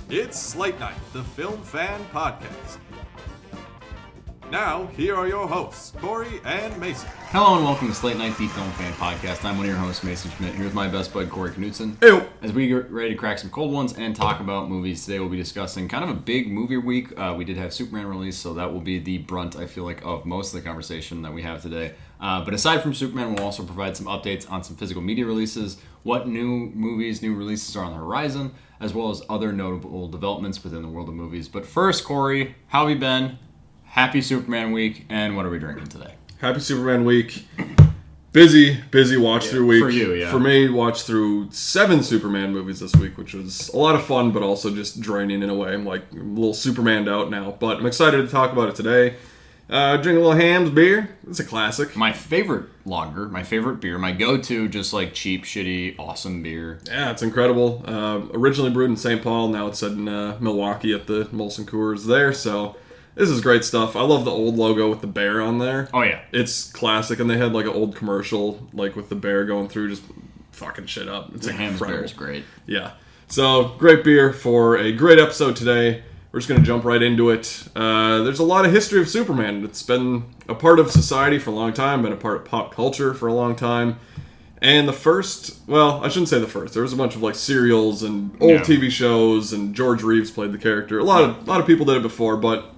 It's Slate Night, the Film Fan Podcast. Now, here are your hosts, Corey and Mason. Hello and welcome to Slate Night, the Film Fan Podcast. I'm one of your hosts, Mason Schmidt, here with my best bud, Corey Knudsen. Ew. As we get ready to crack some cold ones and talk about movies, today we'll be discussing kind of a big movie week. We did have Superman release, so that will be the brunt, I feel like, of most of the conversation that we have today. But aside from Superman, we'll also provide some updates on some physical media releases, what new movies, new releases are on the horizon, as well as other notable developments within the world of movies. But first, Corey, how have you been? Happy Superman week, and what are we drinking today? Happy Superman week. Busy watch through week. For you, yeah. For me, watched through 7 Superman movies this week, which was a lot of fun, but also just draining in a way. I'm like a little Supermaned out now, but I'm excited to talk about it today. Drinking a little Hamm's beer. It's a classic. My favorite lager, my favorite beer, my go-to, just like cheap, shitty, awesome beer. Yeah, it's incredible. Originally brewed in St. Paul, now it's in Milwaukee at the Molson Coors there, so this is great stuff. I love the old logo with the bear on there. Oh, yeah. It's classic, and they had like an old commercial like with the bear going through, just fucking shit up. It's The Hamm's incredible. beer is great. Yeah. So, great beer for a great episode today. We're just going to jump right into it. There's a lot of history of Superman. It's been a part of society for a long time, been a part of pop culture for a long time. And the first, well, I shouldn't say the first. There was a bunch of like serials and old TV shows, and George Reeves played the character. A lot of people did it before, but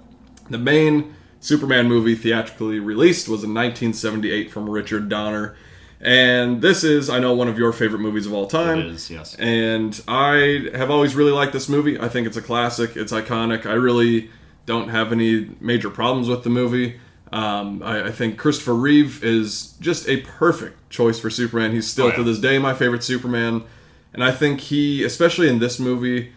the main Superman movie theatrically released was in 1978 from Richard Donner. And this is, I know, one of your favorite movies of all time. It is, yes. And I have always really liked this movie. I think it's a classic. It's iconic. I really don't have any major problems with the movie. I think Christopher Reeve is just a perfect choice for Superman. He's still, to this day, my favorite Superman. And I think he, especially in this movie,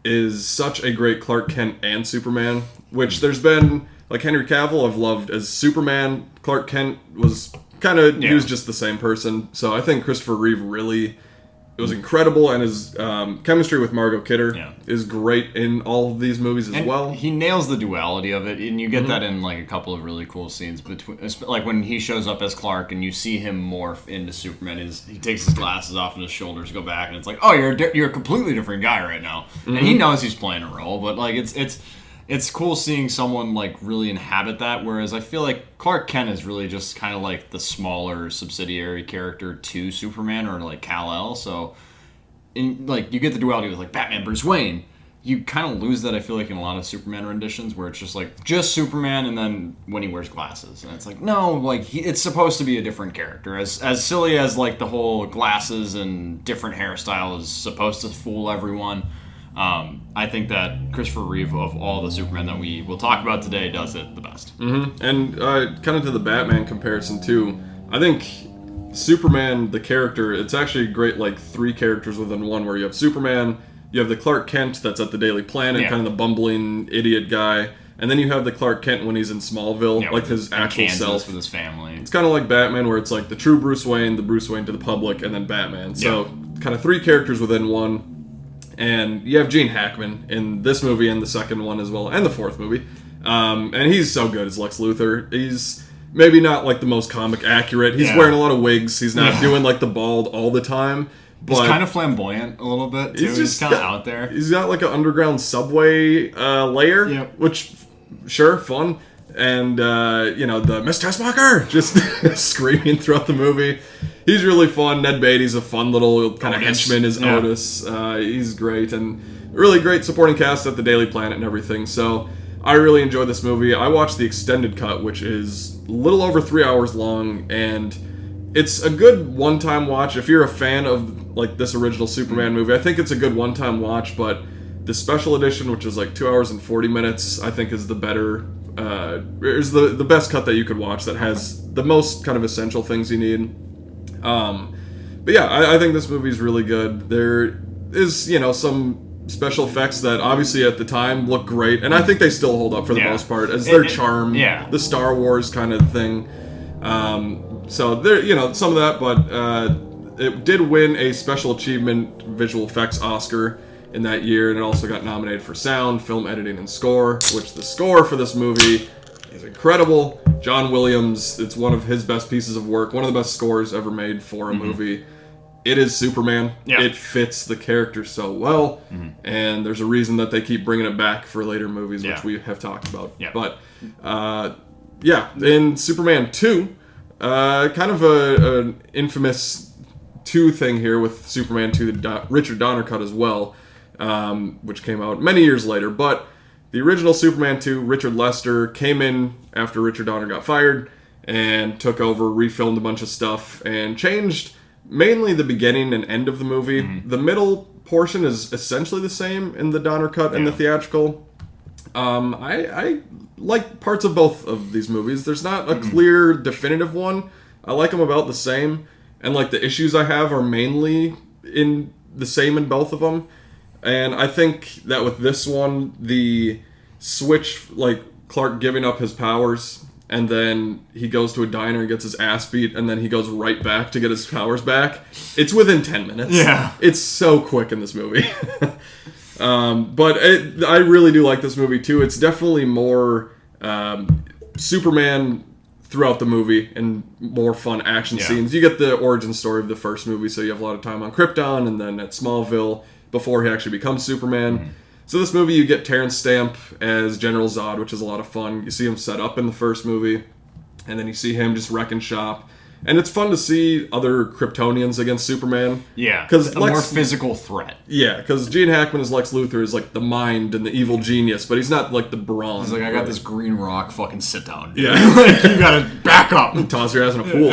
is such a great Clark Kent and Superman, which there's been, like Henry Cavill I've loved as Superman. Clark Kent was kind of used just the same person. So I think Christopher Reeve really, it was incredible, and his chemistry with Margot Kidder is great in all of these movies as well. He nails the duality of it, and you get that in like a couple of really cool scenes between, like when he shows up as Clark and you see him morph into Superman. He takes his glasses off and his shoulders go back, and it's like, oh, you're a completely different guy right now, and he knows he's playing a role, but like it's cool seeing someone like really inhabit that, whereas I feel like Clark Kent is really just kind of like the smaller subsidiary character to Superman, or like Kal-El. So, like you get the duality with like Batman, Bruce Wayne. You kind of lose that, I feel like, in a lot of Superman renditions, where it's just like just Superman, and then when he wears glasses, and it's like no, like it's supposed to be a different character. As silly as like the whole glasses and different hairstyle is supposed to fool everyone. I think that Christopher Reeve, of all the Supermen that we will talk about today, does it the best. Mm-hmm. And kind of to the Batman comparison too, I think Superman, the character, it's actually great, like 3 characters within one, where you have Superman, you have the Clark Kent that's at the Daily Planet, kind of the bumbling idiot guy, and then you have the Clark Kent when he's in Smallville, like his actual Kansas self. With his family. It's kind of like Batman, where it's like the true Bruce Wayne, the Bruce Wayne to the public, and then Batman. So kind of 3 characters within one. And you have Gene Hackman in this movie and the second one as well, and the 4th movie. And he's so good as Lex Luthor. He's maybe not like the most comic accurate. He's wearing a lot of wigs. He's not doing like the bald all the time. But he's kind of flamboyant a little bit, too. He's kind of out there. He's got like an underground subway layer, which, sure, fun. And, the Mr. Smoker just screaming throughout the movie. He's really fun. Ned Beatty's a fun little kind of henchman as Otis. He's great, and really great supporting cast at the Daily Planet and everything. So I really enjoyed this movie. I watched the extended cut, which is a little over 3 hours long, and it's a good one-time watch. If you're a fan of like this original Superman movie, I think it's a good one-time watch, but the special edition, which is like 2 hours and 40 minutes, I think is the better, is the best cut that you could watch, that has the most kind of essential things you need. But yeah, I think this movie is really good. There is, some special effects that obviously at the time look great, and I think they still hold up for the most part, as their charm, the Star Wars kind of thing. So there, some of that, but it did win a Special Achievement Visual Effects Oscar in that year, and it also got nominated for sound, film editing, and score, which the score for this movie is incredible. John Williams, it's one of his best pieces of work, one of the best scores ever made for a movie. it is Superman. Yeah. It fits the character so well, and there's a reason that they keep bringing it back for later movies, which we have talked about. Yeah. But, in Superman 2, kind of an infamous 2 thing here with Superman 2, the Richard Donner cut as well, which came out many years later. But the original Superman 2, Richard Lester came in after Richard Donner got fired and took over, refilmed a bunch of stuff, and changed mainly the beginning and end of the movie. The middle portion is essentially the same in the Donner cut and the theatrical. I like parts of both of these movies. There's not a clear, definitive one. I like them about the same, and like the issues I have are mainly in the same in both of them. And I think that with this one, the switch, like Clark giving up his powers, and then he goes to a diner and gets his ass beat, and then he goes right back to get his powers back. It's within 10 minutes. Yeah. It's so quick in this movie. But I really do like this movie, too. It's definitely more Superman throughout the movie and more fun action scenes. You get the origin story of the first movie, so you have a lot of time on Krypton and then at Smallville before he actually becomes Superman. So this movie, you get Terrence Stamp as General Zod, which is a lot of fun. You see him set up in the first movie, and then you see him just wrecking shop. And it's fun to see other Kryptonians against Superman. Yeah, because a more physical threat. Yeah, because Gene Hackman as Lex Luthor is like the mind and the evil genius, but he's not like the brawn. He's like, I got this green rock, fucking sit down. Yeah. Like, you gotta back up. Toss your ass in a pool.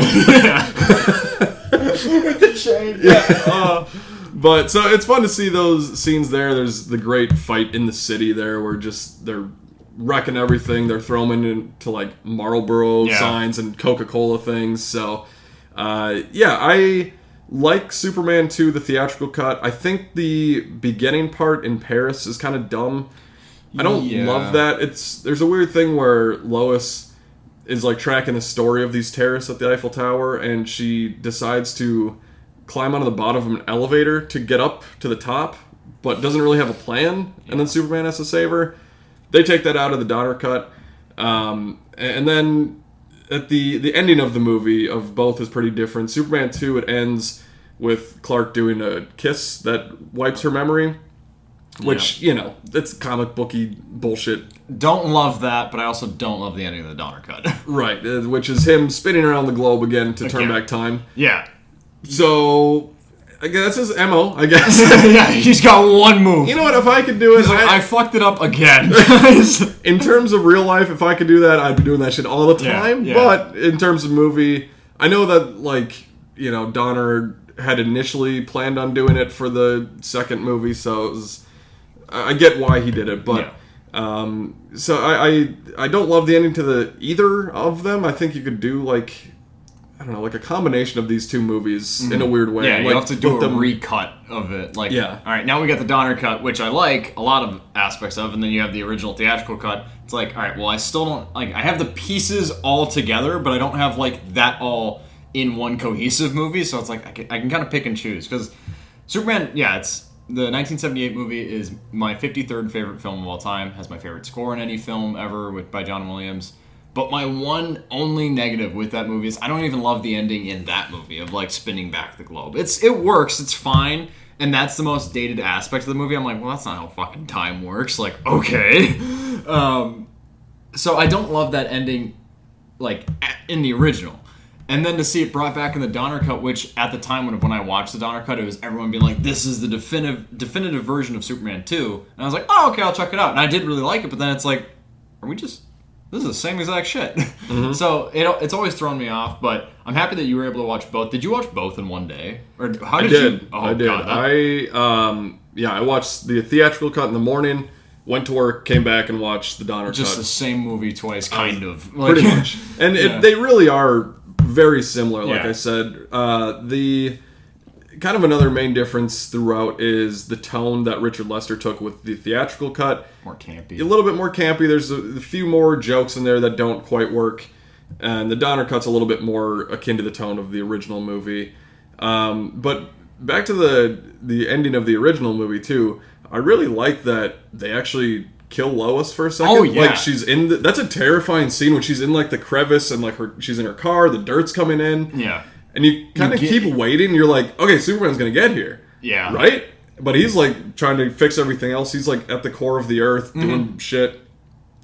With the chain. Yeah. But so it's fun to see those scenes there. There's the great fight in the city there where just they're wrecking everything. They're throwing into like Marlboro signs and Coca-Cola things. So I like Superman 2, the theatrical cut. I think the beginning part in Paris is kind of dumb. I don't love that. There's a weird thing where Lois is like tracking the story of these terrorists at the Eiffel Tower, and she decides to climb onto the bottom of an elevator to get up to the top, but doesn't really have a plan, and then Superman has to save her. They take that out of the Donner cut, and then at the ending of the movie of both is pretty different. Superman 2, it ends with Clark doing a kiss that wipes her memory, which, that's comic booky bullshit. Don't love that, but I also don't love the ending of the Donner cut. Right, which is him spinning around the globe again to turn back time. Yeah. So, I guess that's his MO, I guess. Yeah, he's got one move. You know what, if I could do it... I fucked it up again. In terms of real life, if I could do that, I'd be doing that shit all the time. Yeah. But in terms of movie, I know that, Donner had initially planned on doing it for the second movie, so I get why he did it, but... So I don't love the ending to either of them. I think you could do, a combination of these two movies in a weird way. Yeah, you have to do a recut of it. All right, now we got the Donner cut, which I like a lot of aspects of, and then you have the original theatrical cut. It's like, all right, well, I still don't, I have the pieces all together, but I don't have, that all in one cohesive movie, so it's like, I can kind of pick and choose, because Superman, it's... The 1978 movie is my 53rd favorite film of all time, has my favorite score in any film ever by John Williams. But my one only negative with that movie is I don't even love the ending in that movie of spinning back the globe. It works, it's fine, and that's the most dated aspect of the movie. I'm like, well, that's not how fucking time works. Okay. So I don't love that ending in the original. And then to see it brought back in the Donner cut, which at the time when I watched the Donner cut, it was everyone being like, this is the definitive version of Superman 2. And I was like, oh, okay, I'll check it out. And I did really like it, but then it's like, this is the same exact shit. Mm-hmm. So it's always thrown me off, but I'm happy that you were able to watch both. Did you watch both in one day? Or how did you? Oh, I did. God, I watched the theatrical cut in the morning, went to work, came back and watched the Donner cut. Just the same movie twice, kind of. Pretty much. And they really are very similar, like I said. The kind of another main difference throughout is the tone that Richard Lester took with the theatrical cut. More campy. A little bit more campy. There's a few more jokes in there that don't quite work. And the Donner cut's a little bit more akin to the tone of the original movie. But back to the ending of the original movie, too. I really like that they actually kill Lois for a second. Oh, yeah. She's that's a terrifying scene when she's in, the crevice and, she's in her car, the dirt's coming in. Yeah. And you kind of keep waiting. You're like, okay, Superman's going to get here. Yeah. Right? But he's like trying to fix everything else. He's like at the core of the earth doing shit.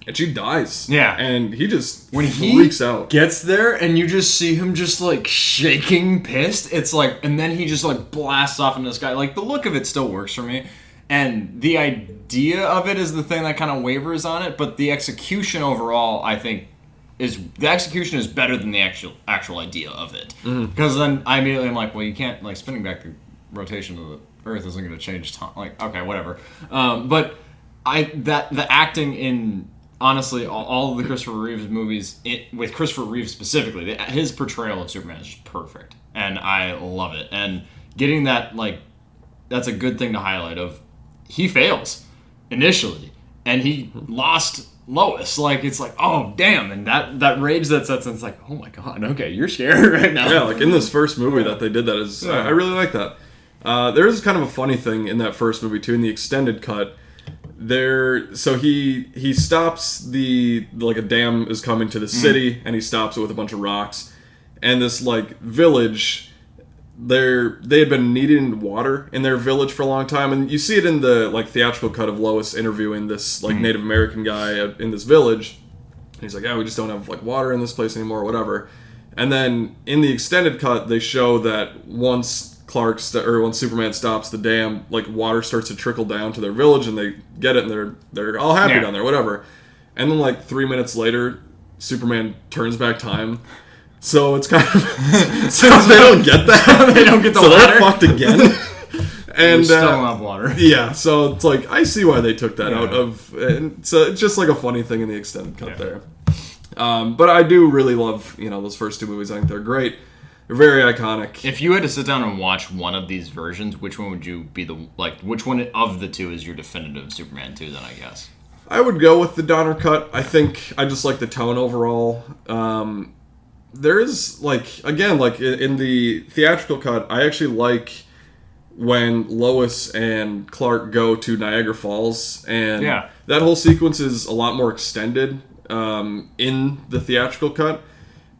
And she dies. Yeah. And he just when freaks out. Gets there and you just see him just like shaking pissed. It's like, and then he just like blasts off into the sky. Like the look of it still works for me. And the idea of it is the thing that kind of wavers on it. But the execution overall, I think, is better than the actual idea of it. Because then I immediately am like, well, you can't, like, spinning back the rotation of the Earth isn't going to change time. Like, okay, whatever. But the acting in, honestly, all of the Christopher Reeves movies, with Christopher Reeves specifically, his portrayal of Superman is just perfect. And I love it. And getting that, like, that's a good thing to highlight of, he fails initially. And he lost Lois. Like, it's like, oh, damn. And that rage that sets in, it's like, oh my God, okay, you're scared right now. Yeah, like in this first movie that they did that is, I really like that. There is kind of a funny thing in that first movie too, in the extended cut. So he stops like a dam is coming to the city, and he stops it with a bunch of rocks. And this like village, they had been needing water in their village for a long time, and you see it in the like theatrical cut of Lois interviewing this like Native American guy in this village. And he's like, yeah, we just don't have like water in this place anymore, or whatever. And then in the extended cut, they show that once Superman stops the dam, like water starts to trickle down to their village, and they get it, and they're all happy down there, whatever. And then like 3 minutes later, Superman turns back time. So it's kind of so they don't get that. They don't get the so water. They're fucked again. And we still don't have water. Yeah, so it's like I see why they took that out of. And so it's just like a funny thing in the extended cut there. But I do really love those first two movies. I think they're great. They're very iconic. If you had to sit down and watch one of these versions, which one would you be which one of the two is your definitive Superman 2 then, I guess? I would go with the Donner cut. I think I just like the tone overall. There is, like, again, like, in the theatrical cut, I actually like when Lois and Clark go to Niagara Falls, and that whole sequence is a lot more extended in the theatrical cut.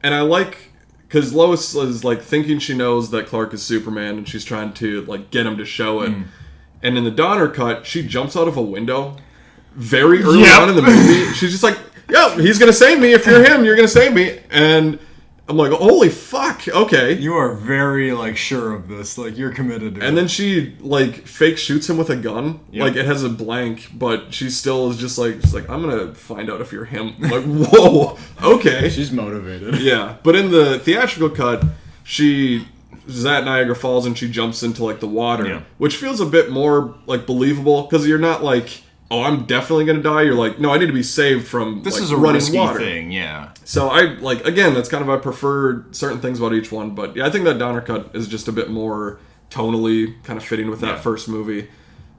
And I like, because Lois is, like, thinking she knows that Clark is Superman, and she's trying to, like, get him to show it. And in the Donner cut, she jumps out of a window very early on in the movie. She's just like, yo, he's going to save me. If you're him, you're going to save me. And I'm like, holy fuck, okay. You are very, like, sure of this. Like, you're committed to it. And then she, like, fake shoots him with a gun. Yep. Like, it has a blank, but she still is just like, I'm going to find out if you're him. Like, whoa, okay. She's motivated. Yeah. But in the theatrical cut, she is at Niagara Falls and she jumps into, like, the water, which feels a bit more, like, believable, because you're not like, oh, I'm definitely going to die. You're like, no, I need to be saved from this like, is a running risky water. Thing, yeah. So I, like, again, that's kind of, I prefer certain things about each one. But yeah, I think that Donner cut is just a bit more tonally kind of fitting with that first movie.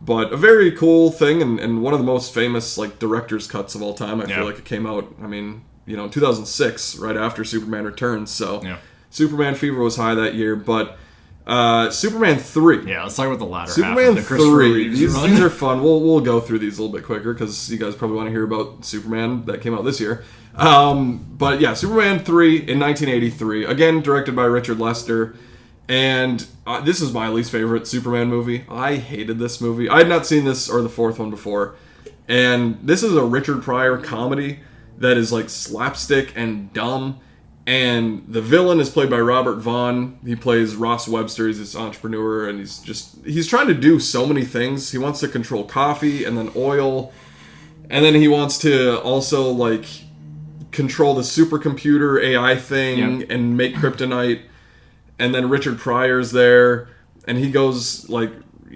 But a very cool thing, and one of the most famous, like, director's cuts of all time. I feel like it came out, I mean, in 2006, right after Superman Returns. So Superman fever was high that year. But Superman 3. Yeah, let's talk about the latter Superman half of the 3. These are fun. We'll go through these a little bit quicker because you guys probably want to hear about Superman that came out this year. But yeah, Superman 3 in 1983. Again, directed by Richard Lester. And this is my least favorite Superman movie. I hated this movie. I had not seen this or the fourth one before. And this is a Richard Pryor comedy that is like slapstick and dumb. And the villain is played by Robert Vaughn. He plays Ross Webster. He's this entrepreneur, and he's trying to do so many things. He wants to control coffee and then oil, and then he wants to also like control the supercomputer AI thing and make kryptonite. And then Richard Pryor's there, and he goes like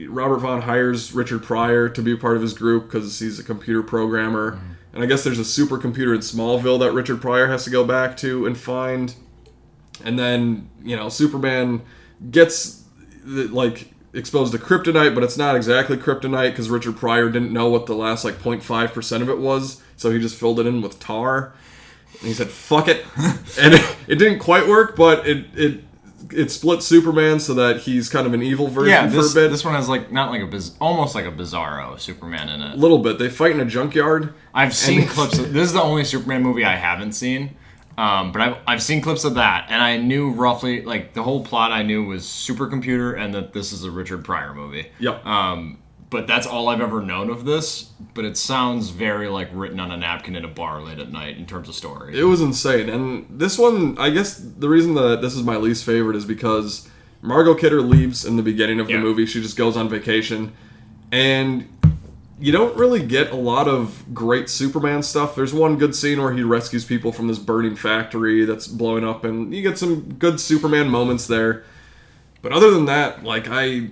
Robert Vaughn hires Richard Pryor to be a part of his group because he's a computer programmer. And I guess there's a supercomputer in Smallville that Richard Pryor has to go back to and find. And then, Superman gets, like, exposed to kryptonite, but it's not exactly kryptonite because Richard Pryor didn't know what the last, like, 0.5% of it was. So he just filled it in with tar. And he said, fuck it. And it didn't quite work, but it split Superman so that he's kind of an evil version for a bit. This one has almost like a Bizarro Superman in it. A little bit. They fight in a junkyard. I've seen clips. This is the only Superman movie I haven't seen. But I've seen clips of that, and I knew roughly, like, the whole plot I knew was supercomputer and that this is a Richard Pryor movie. Yep. But that's all I've ever known of this. But it sounds very, like, written on a napkin in a bar late at night in terms of story. It was insane. And this one, I guess the reason that this is my least favorite is because Margot Kidder leaves in the beginning of the movie. She just goes on vacation. And you don't really get a lot of great Superman stuff. There's one good scene where he rescues people from this burning factory that's blowing up, and you get some good Superman moments there. But other than that, like, I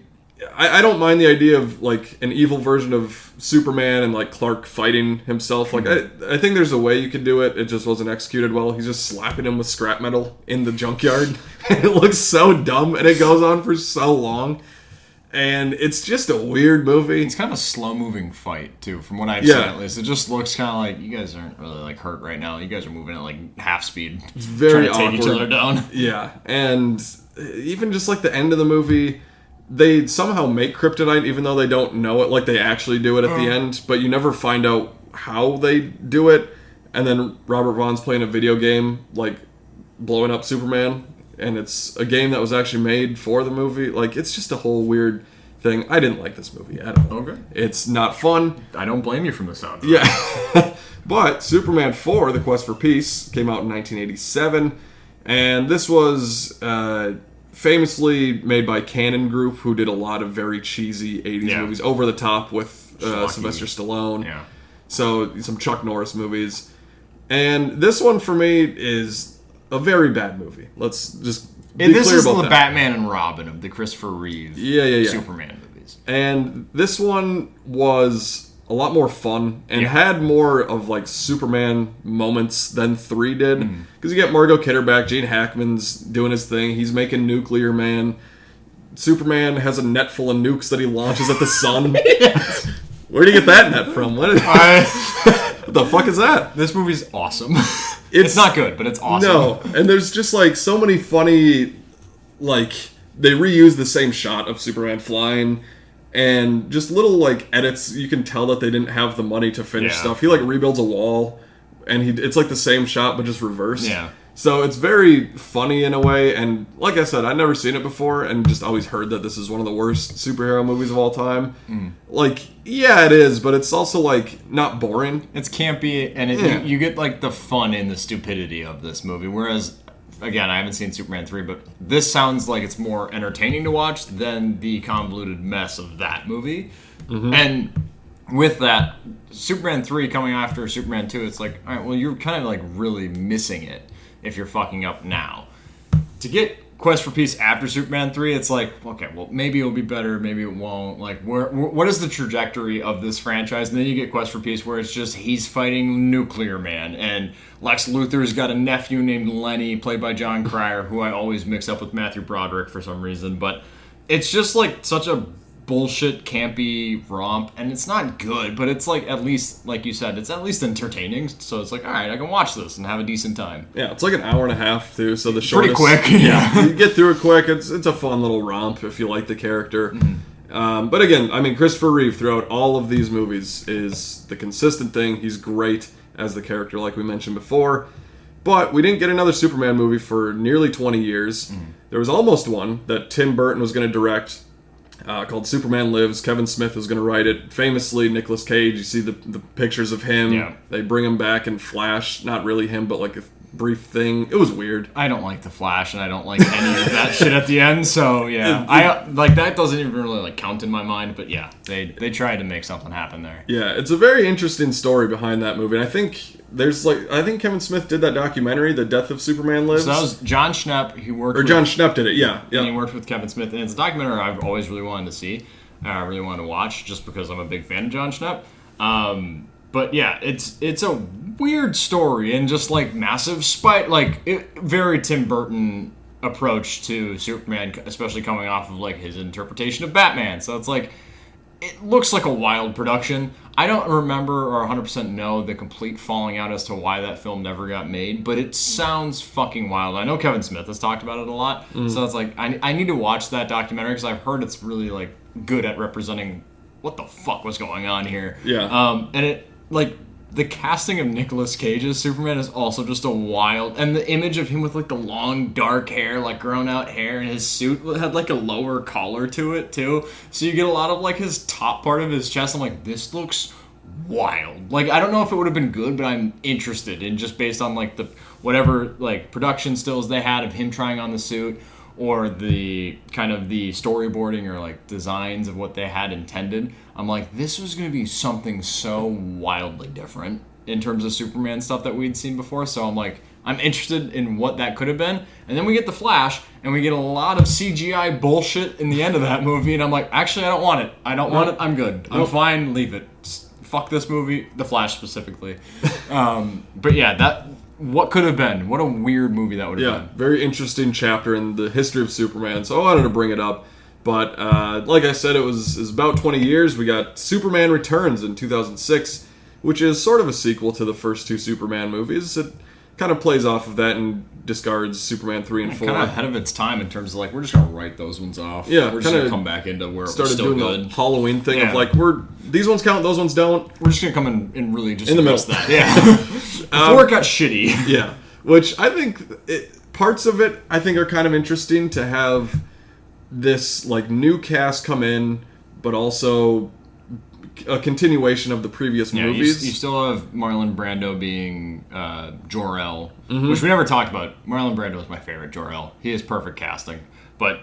don't mind the idea of, like, an evil version of Superman and, like, Clark fighting himself. Like, I think there's a way you could do it. It just wasn't executed well. He's just slapping him with scrap metal in the junkyard. It looks so dumb, and it goes on for so long. And it's just a weird movie. It's kind of a slow-moving fight, too, from what I've seen, at least. It just looks kind of like, you guys aren't really, like, hurt right now. You guys are moving at, like, half speed. It's very trying to take each other down. Yeah, and even just, like, the end of the movie, they somehow make kryptonite even though they don't know it. Like, they actually do it at the end, but you never find out how they do it. And then Robert Vaughn's playing a video game, like, blowing up Superman. And it's a game that was actually made for the movie. Like, it's just a whole weird thing. I didn't like this movie at all. Okay. It's not fun. I don't blame you from the sound. Yeah. But Superman 4, The Quest for Peace, came out in 1987. And this was famously made by Cannon Group, who did a lot of very cheesy 80s movies, over the top with Sylvester Stallone. Yeah. So, some Chuck Norris movies. And this one, for me, is a very bad movie. Let's just be this clear is about the that. Batman and Robin of the Christopher Reeve Superman movies. And this one was a lot more fun and had more of, like, Superman moments than 3 did. Because you get Margot Kidder back, Gene Hackman's doing his thing, he's making Nuclear Man. Superman has a net full of nukes that he launches at the sun. Where do you get that net from? What the fuck is that? This movie's awesome. It's not good, but it's awesome. No, and there's just, like, so many funny, like, they reuse the same shot of Superman flying, and just little, like, edits. You can tell that they didn't have the money to finish stuff. He, like, rebuilds a wall, and it's, like, the same shot, but just reversed. Yeah. So it's very funny in a way, and like I said, I'd never seen it before, and just always heard that this is one of the worst superhero movies of all time. Like, yeah, it is, but it's also, like, not boring. It's campy, and you get, like, the fun in the stupidity of this movie, whereas, again, I haven't seen Superman 3, but this sounds like it's more entertaining to watch than the convoluted mess of that movie. And with that, Superman 3 coming after Superman 2, it's like, all right, well, you're kind of, like, really missing it if you're fucking up now. To get Quest for Peace after Superman 3, it's like, okay, well, maybe it'll be better, maybe it won't. Like, what is the trajectory of this franchise? And then you get Quest for Peace, where it's just he's fighting Nuclear Man, and Lex Luthor's got a nephew named Lenny, played by John Cryer, who I always mix up with Matthew Broderick for some reason. But it's just, like, such a bullshit, campy romp, and it's not good, but it's, like, at least, like you said, it's at least entertaining, so it's like, alright, I can watch this and have a decent time. Yeah, it's like an hour and a half, too, so the shortest... Pretty quick. Yeah, you get through it quick. It's a fun little romp if you like the character. But again, I mean, Christopher Reeve throughout all of these movies is the consistent thing. He's great as the character, like we mentioned before. But we didn't get another Superman movie for nearly 20 years. There was almost one that Tim Burton was going to direct, called Superman Lives. Kevin Smith was going to write it. Famously, Nicolas Cage, you see the pictures of him. Yeah. They bring him back in Flash. Not really him, but like a brief thing. It was weird. I don't like the Flash, and I don't like any of that shit at the end, so yeah. I like that doesn't even really, like, count in my mind, but yeah, they tried to make something happen there. Yeah, it's a very interesting story behind that movie, and I think Kevin Smith did that documentary, The Death of Superman Lives. So that was John Schnepp. John Schnepp did it, yeah. And he worked with Kevin Smith, and it's a documentary I've always really wanted to see. I really wanted to watch, just because I'm a big fan of John Schnepp. But yeah, it's a weird story, and just, like, massive spite, like, very Tim Burton approach to Superman, especially coming off of, like, his interpretation of Batman. So it's like, it looks like a wild production. I don't remember or 100% know the complete falling out as to why that film never got made, but it sounds fucking wild. I know Kevin Smith has talked about it a lot, so it's like, I need to watch that documentary, because I've heard it's really, like, good at representing what the fuck was going on here. Yeah. And it, like, the casting of Nicolas Cage as Superman is also just a wild, and the image of him with like the long dark hair, like grown out hair, and his suit had like a lower collar to it too. So you get a lot of like his top part of his chest. I'm like, this looks wild. Like, I don't know if it would have been good, but I'm interested in just based on like the whatever like production stills they had of him trying on the suit, or the kind of the storyboarding or like designs of what they had intended. I'm like, this was going to be something so wildly different in terms of Superman stuff that we'd seen before. So I'm like, I'm interested in what that could have been. And then we get The Flash, and we get a lot of CGI bullshit in the end of that movie. And I'm like, actually, I don't want it. I don't want it. I'm good. I'm fine. Leave it. Fuck this movie. The Flash specifically. But yeah, what could have been? What a weird movie that would have been. Yeah, very interesting chapter in the history of Superman. So I wanted to bring it up. But like I said, it was about 20 years. We got Superman Returns in 2006, which is sort of a sequel to the first two Superman movies. It kind of plays off of that and discards Superman 3 and 4. Kind of ahead of its time in terms of like, we're just going to write those ones off. Yeah, we're just going to come back into where it was still doing good. The Halloween thing of like, these ones count, those ones don't. We're just going to come in and really just in the middle. That. Yeah. Before it got shitty. Yeah. Which I think parts of it I think are kind of interesting to have this like new cast come in, but also a continuation of the previous movies. You still have Marlon Brando being Jor-El, which we never talked about. Marlon Brando is my favorite Jor-El. He is perfect casting, but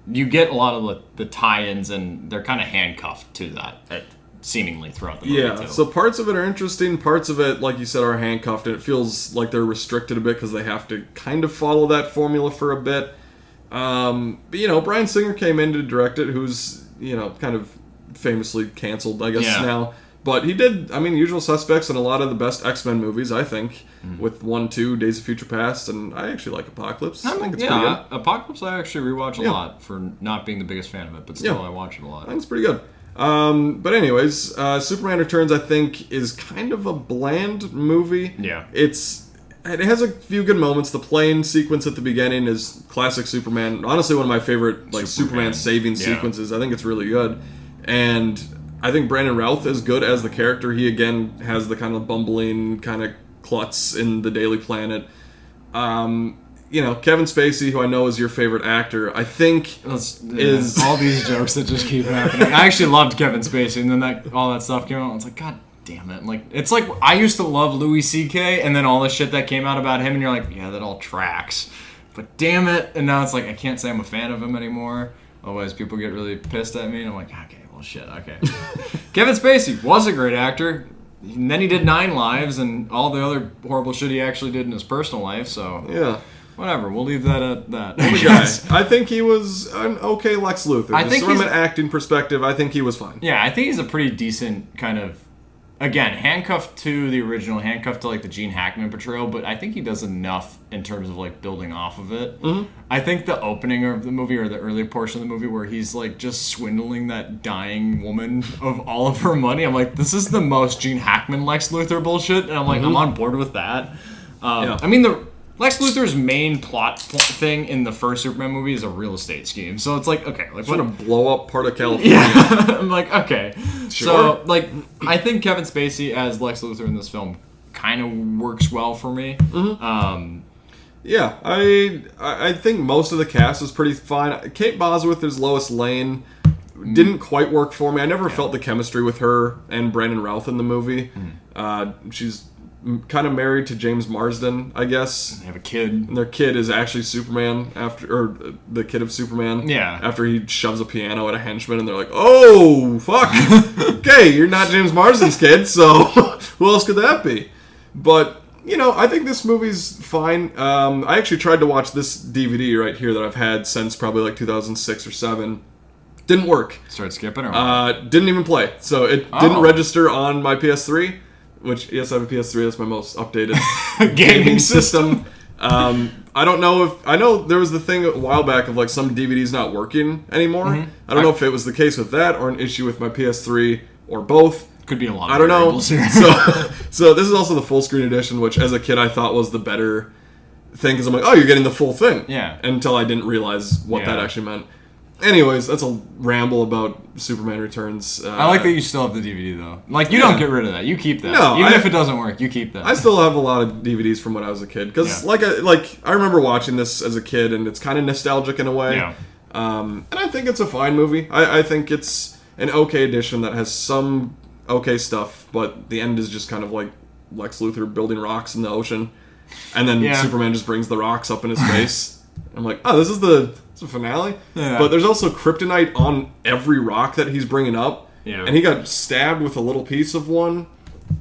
you get a lot of the tie-ins, and they're kind of handcuffed to that. Seemingly throughout the movie, yeah, too. So parts of it are interesting, parts of it, like you said, are handcuffed, and it feels like they're restricted a bit because they have to kind of follow that formula for a bit. But, Bryan Singer came in to direct it, who's, kind of famously canceled, I guess, now. But he did, Usual Suspects and a lot of the best X-Men movies, I think, with 1, 2, Days of Future Past, and I actually like Apocalypse. I think it's pretty good. Apocalypse I actually rewatch a lot for not being the biggest fan of it, but still I watch it a lot. I think it's pretty good. But anyways, Superman Returns, I think, is kind of a bland movie. Yeah. It has a few good moments. The plane sequence at the beginning is classic Superman. Honestly, one of my favorite Superman saving sequences. I think it's really good. And I think Brandon Routh is good as the character. He, again, has the kind of bumbling kind of klutz in the Daily Planet. Kevin Spacey, who I know is your favorite actor, I think is all these jokes that just keep happening. I actually loved Kevin Spacey, and then all that stuff came out. I was like, God damn it! Like, it's like I used to love Louis C.K., and then all the shit that came out about him, and you're like, yeah, that all tracks. But damn it! And now it's like I can't say I'm a fan of him anymore. Otherwise, people get really pissed at me, and I'm like, okay, well, shit, okay. Kevin Spacey was a great actor. And then he did 9 Lives and all the other horrible shit he actually did in his personal life. So yeah. Whatever, we'll leave that at that. I think he was an okay Lex Luthor. Just from an acting perspective, I think he was fine. Yeah, I think he's a pretty decent kind of, again, handcuffed to the original, handcuffed to like the Gene Hackman portrayal, but I think he does enough in terms of like building off of it. Mm-hmm. I think the opening of the movie, or the early portion of the movie where he's like just swindling that dying woman of all of her money, I'm like, this is the most Gene Hackman Lex Luthor bullshit, and I'm like, I'm on board with that. Lex Luthor's main plot thing in the first Superman movie is a real estate scheme. So it's like, okay. Like, trying to blow up part of California. Yeah. I'm like, okay. Sure. So, like, I think Kevin Spacey as Lex Luthor in this film kind of works well for me. Mm-hmm. Yeah, I think most of the cast is pretty fine. Kate Bosworth as Lois Lane didn't quite work for me. I never felt the chemistry with her and Brandon Routh in the movie. She's kind of married to James Marsden, I guess. They have a kid. And their kid is actually Superman, or the kid of Superman. Yeah. After he shoves a piano at a henchman, and they're like, oh, fuck. Okay, you're not James Marsden's kid, so who else could that be? But, I think this movie's fine. I actually tried to watch this DVD right here that I've had since probably like 2006 or 7. Didn't work. Started skipping or what? Didn't even play. So it didn't register on my PS3. Which, yes, I have a PS3. That's my most updated gaming system. I don't know I know there was the thing a while back of like some DVDs not working anymore. Mm-hmm. I don't know if it was the case with that or an issue with my PS3 or both. Could be a lot of I don't know. Here. So this is also the full screen edition, which as a kid I thought was the better thing because I'm like, oh, you're getting the full thing. Yeah. Until I didn't realize what that actually meant. Anyways, that's a ramble about Superman Returns. I like that you still have the DVD though. Like you don't get rid of that. You keep that. No, even if it doesn't work, you keep that. I still have a lot of DVDs from when I was a kid because, I remember watching this as a kid, and it's kind of nostalgic in a way. Yeah. And I think it's a fine movie. I think it's an okay edition that has some okay stuff, but the end is just kind of like Lex Luthor building rocks in the ocean, and then Superman just brings the rocks up in his face. I'm like, oh, this is the finale? Yeah. But there's also kryptonite on every rock that he's bringing up, and he got stabbed with a little piece of one,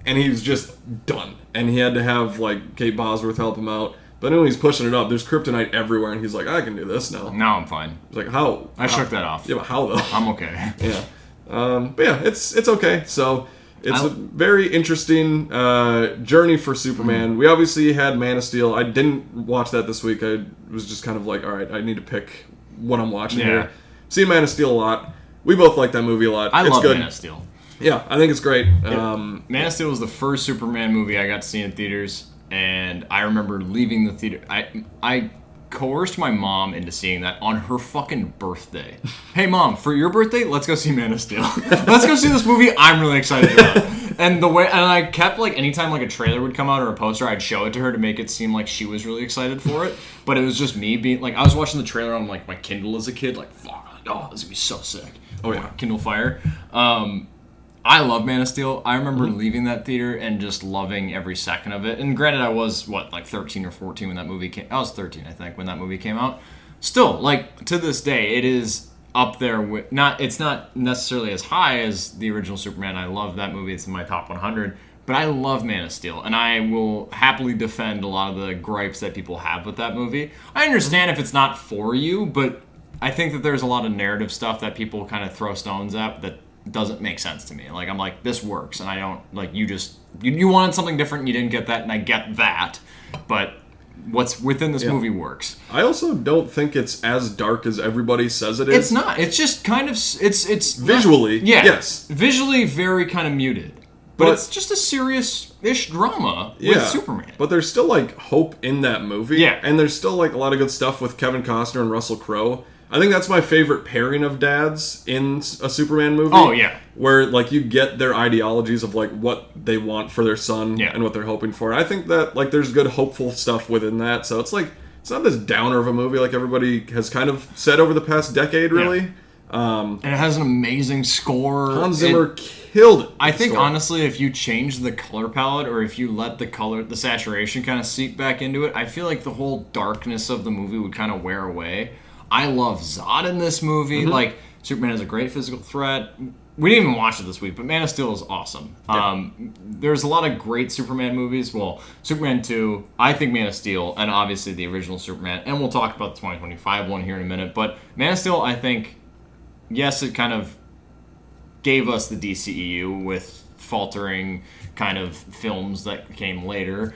and he was just done. And he had to have, like, Kate Bosworth help him out. But then when he's pushing it up, there's kryptonite everywhere, and he's like, I can do this now. No, I'm fine. He's like, how? I shook that off. Yeah, but how, though? I'm okay. Yeah. But yeah, it's okay. So it's a very interesting journey for Superman. We obviously had Man of Steel. I didn't watch that this week. I was just kind of like, all right, I need to pick what I'm watching here. Seen Man of Steel a lot. We both like that movie a lot. I love good. Man of Steel. Yeah, I think it's great. Man of Steel was the first Superman movie I got to see in theaters, and I remember leaving the theater. I coerced my mom into seeing that on her fucking birthday. Hey mom, for your birthday, let's go see Man of Steel. Let's go see this movie I'm really excited about. And I kept, like, anytime like a trailer would come out or a poster, I'd show it to her to make it seem like she was really excited for it. But it was just me being like, I was watching the trailer on like my Kindle as a kid, like, fuck, oh, this is gonna be so sick. Oh yeah, Kindle Fire. I love Man of Steel. I remember leaving that theater and just loving every second of it. And granted, I was, 13 or 14 when that movie came. I was 13, I think, when that movie came out. Still, like, to this day, it is up there with... It's not necessarily as high as the original Superman. I love that movie. It's in my top 100. But I love Man of Steel. And I will happily defend a lot of the gripes that people have with that movie. I understand if it's not for you, but I think that there's a lot of narrative stuff that people kind of throw stones at that doesn't make sense to me. Like, I'm like, this works, and I don't, like, you wanted something different and you didn't get that, and I get that, but what's within this movie works. I also don't think it's as dark as everybody says it is. It's not. It's just kind of, it's visually, yes. Visually very kind of muted. But it's just a serious-ish drama with Superman. But there's still, like, hope in that movie. Yeah. And there's still, like, a lot of good stuff with Kevin Costner and Russell Crowe. I think that's my favorite pairing of dads in a Superman movie. Oh, yeah. Where, like, you get their ideologies of, like, what they want for their son and what they're hoping for. I think that, like, there's good, hopeful stuff within that. So it's, like, it's not this downer of a movie like everybody has kind of said over the past decade, really. Yeah. And it has an amazing score. Hans Zimmer killed it. I think, honestly, if you change the color palette or if you let the saturation kind of seep back into it, I feel like the whole darkness of the movie would kind of wear away. I love Zod in this movie. Mm-hmm. Like, Superman is a great physical threat. We didn't even watch it this week, but Man of Steel is awesome. Yeah. There's a lot of great Superman movies. Well, Superman 2, I think Man of Steel, and obviously the original Superman. And we'll talk about the 2025 one here in a minute. But Man of Steel, I think, yes, it kind of gave us the DCEU with faltering kind of films that came later.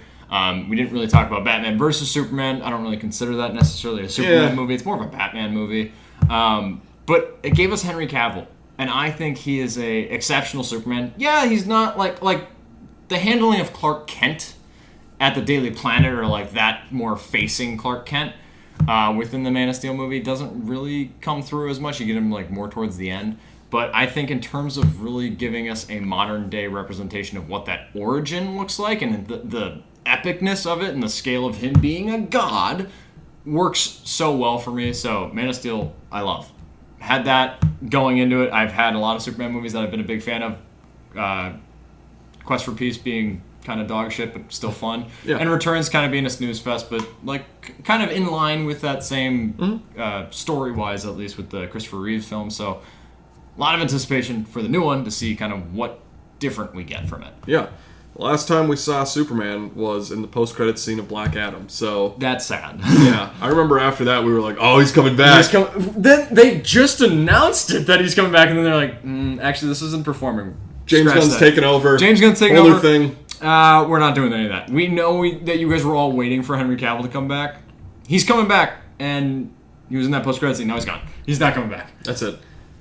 We didn't really talk about Batman versus Superman. I don't really consider that necessarily a Superman movie. It's more of a Batman movie. But it gave us Henry Cavill. And I think he is a exceptional Superman. Yeah, he's not like the handling of Clark Kent at the Daily Planet or like that more facing Clark Kent within the Man of Steel movie doesn't really come through as much. You get him like more towards the end. But I think in terms of really giving us a modern day representation of what that origin looks like and the epicness of it and the scale of him being a god works so well for me. So Man of Steel, I love. Had that going into it. I've had a lot of Superman movies that I've been a big fan of. Quest for Peace being kind of dog shit, but still fun. Yeah. And Returns kind of being a snooze fest, but like kind of in line with that same story-wise, at least with the Christopher Reeve film. So a lot of anticipation for the new one to see kind of what different we get from it. Yeah. Last time we saw Superman was in the post-credits scene of Black Adam, so... That's sad. Yeah. I remember after that we were like, oh, he's coming back. Then they just announced it that he's coming back, and then they're like, actually, this isn't performing. James Gunn's taking over. James Gunn's taking over. Thing. We're not doing any of that. We know that you guys were all waiting for Henry Cavill to come back. He's coming back, and he was in that post-credits scene. Now he's gone. He's not coming back. That's it.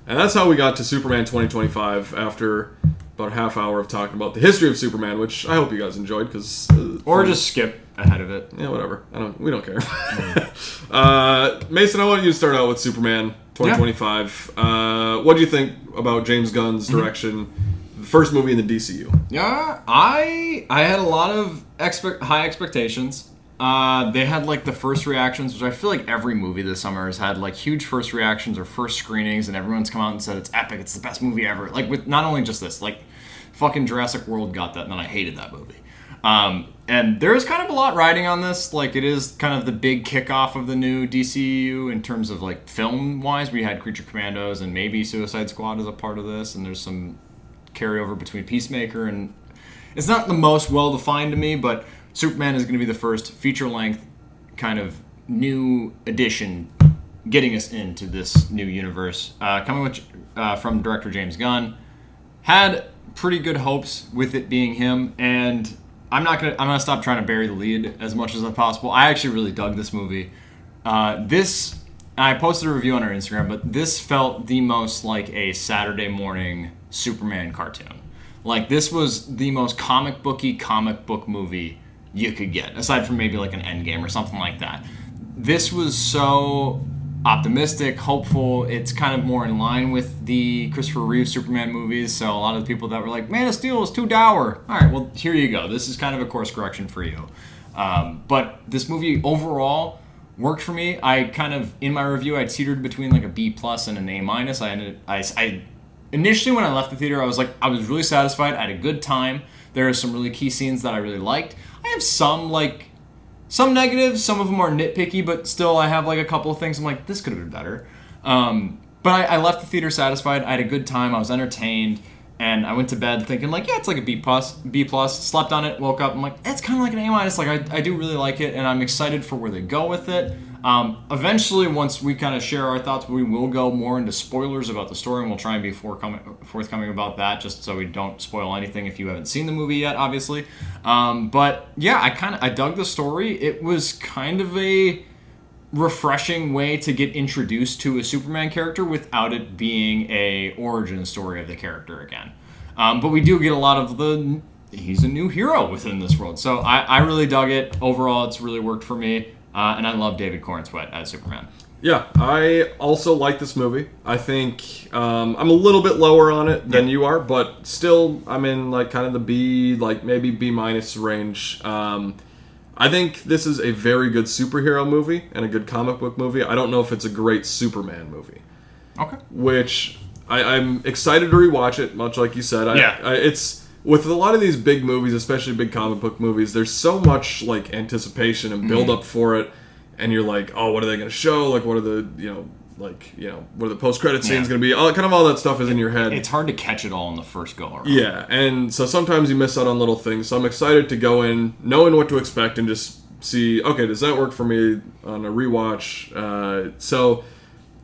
And that's how we got to Superman 2025 after... about a half hour of talking about the history of Superman, which I hope you guys enjoyed, because... or just skip ahead of it. Yeah, whatever. We don't care. Mason, I want you to start out with Superman. 2025. What do you think about James Gunn's direction? The first movie in the DCU. Yeah, I had a lot of high expectations. They had like the first reactions, which I feel like every movie this summer has had like huge first reactions or first screenings, and everyone's come out and said it's epic, it's the best movie ever. Like with not only just this, like fucking Jurassic World got that, and then I hated that movie. And there's kind of a lot riding on this. Like it is kind of the big kickoff of the new DCU in terms of like film wise. We had Creature Commandos and maybe Suicide Squad as a part of this, and there's some carryover between Peacemaker, and it's not the most well defined to me, but Superman is going to be the first feature-length kind of new addition getting us into this new universe. Coming from director James Gunn. Had pretty good hopes with it being him, and I'm gonna stop trying to bury the lead as much as possible. I actually really dug this movie. I posted a review on our Instagram, but this felt the most like a Saturday morning Superman cartoon. Like this was the most comic book movie you could get, aside from maybe like an Endgame or something like that. This was so optimistic, hopeful. It's kind of more in line with the Christopher Reeve Superman movies, so a lot of the people that were like, Man of Steel is too dour. Alright, well, here you go. This is kind of a course correction for you. But this movie overall worked for me. I kind of, in my review, I teetered between like a B+ and an A-. I initially, when I left the theater, I was really satisfied. I had a good time. There are some really key scenes that I really liked. I have some negatives. Some of them are nitpicky, but still I have like a couple of things I'm like, this could have been better. But I left the theater satisfied. I had a good time. I was entertained. And I went to bed thinking like, yeah, it's like a B+. Slept on it, woke up. I'm like, it's kind of like an A-. Like I do really like it, and I'm excited for where they go with it. Eventually, once we kind of share our thoughts, we will go more into spoilers about the story, and we'll try and be forthcoming about that, just so we don't spoil anything if you haven't seen the movie yet, obviously. But yeah, I dug the story. It was kind of a refreshing way to get introduced to a Superman character without it being a origin story of the character again. But we do get a lot of he's a new hero within this world. So I really dug it. Overall, it's really worked for me. And I love David Corenswet as Superman. Yeah, I also like this movie. I think I'm a little bit lower on it than you are, but still I'm in like kind of the B, like maybe B- range. I think this is a very good superhero movie and a good comic book movie. I don't know if it's a great Superman movie. Okay. Which I'm excited to rewatch it, much like you said. It's with a lot of these big movies, especially big comic book movies, there's so much like anticipation and build up for it, and you're like, oh, what are they going to show? Like, what are the what are the post-credit scenes going to be? All that stuff is in your head. It's hard to catch it all in the first go-around. Yeah, and so sometimes you miss out on little things. So I'm excited to go in knowing what to expect and just see, okay, does that work for me on a rewatch? So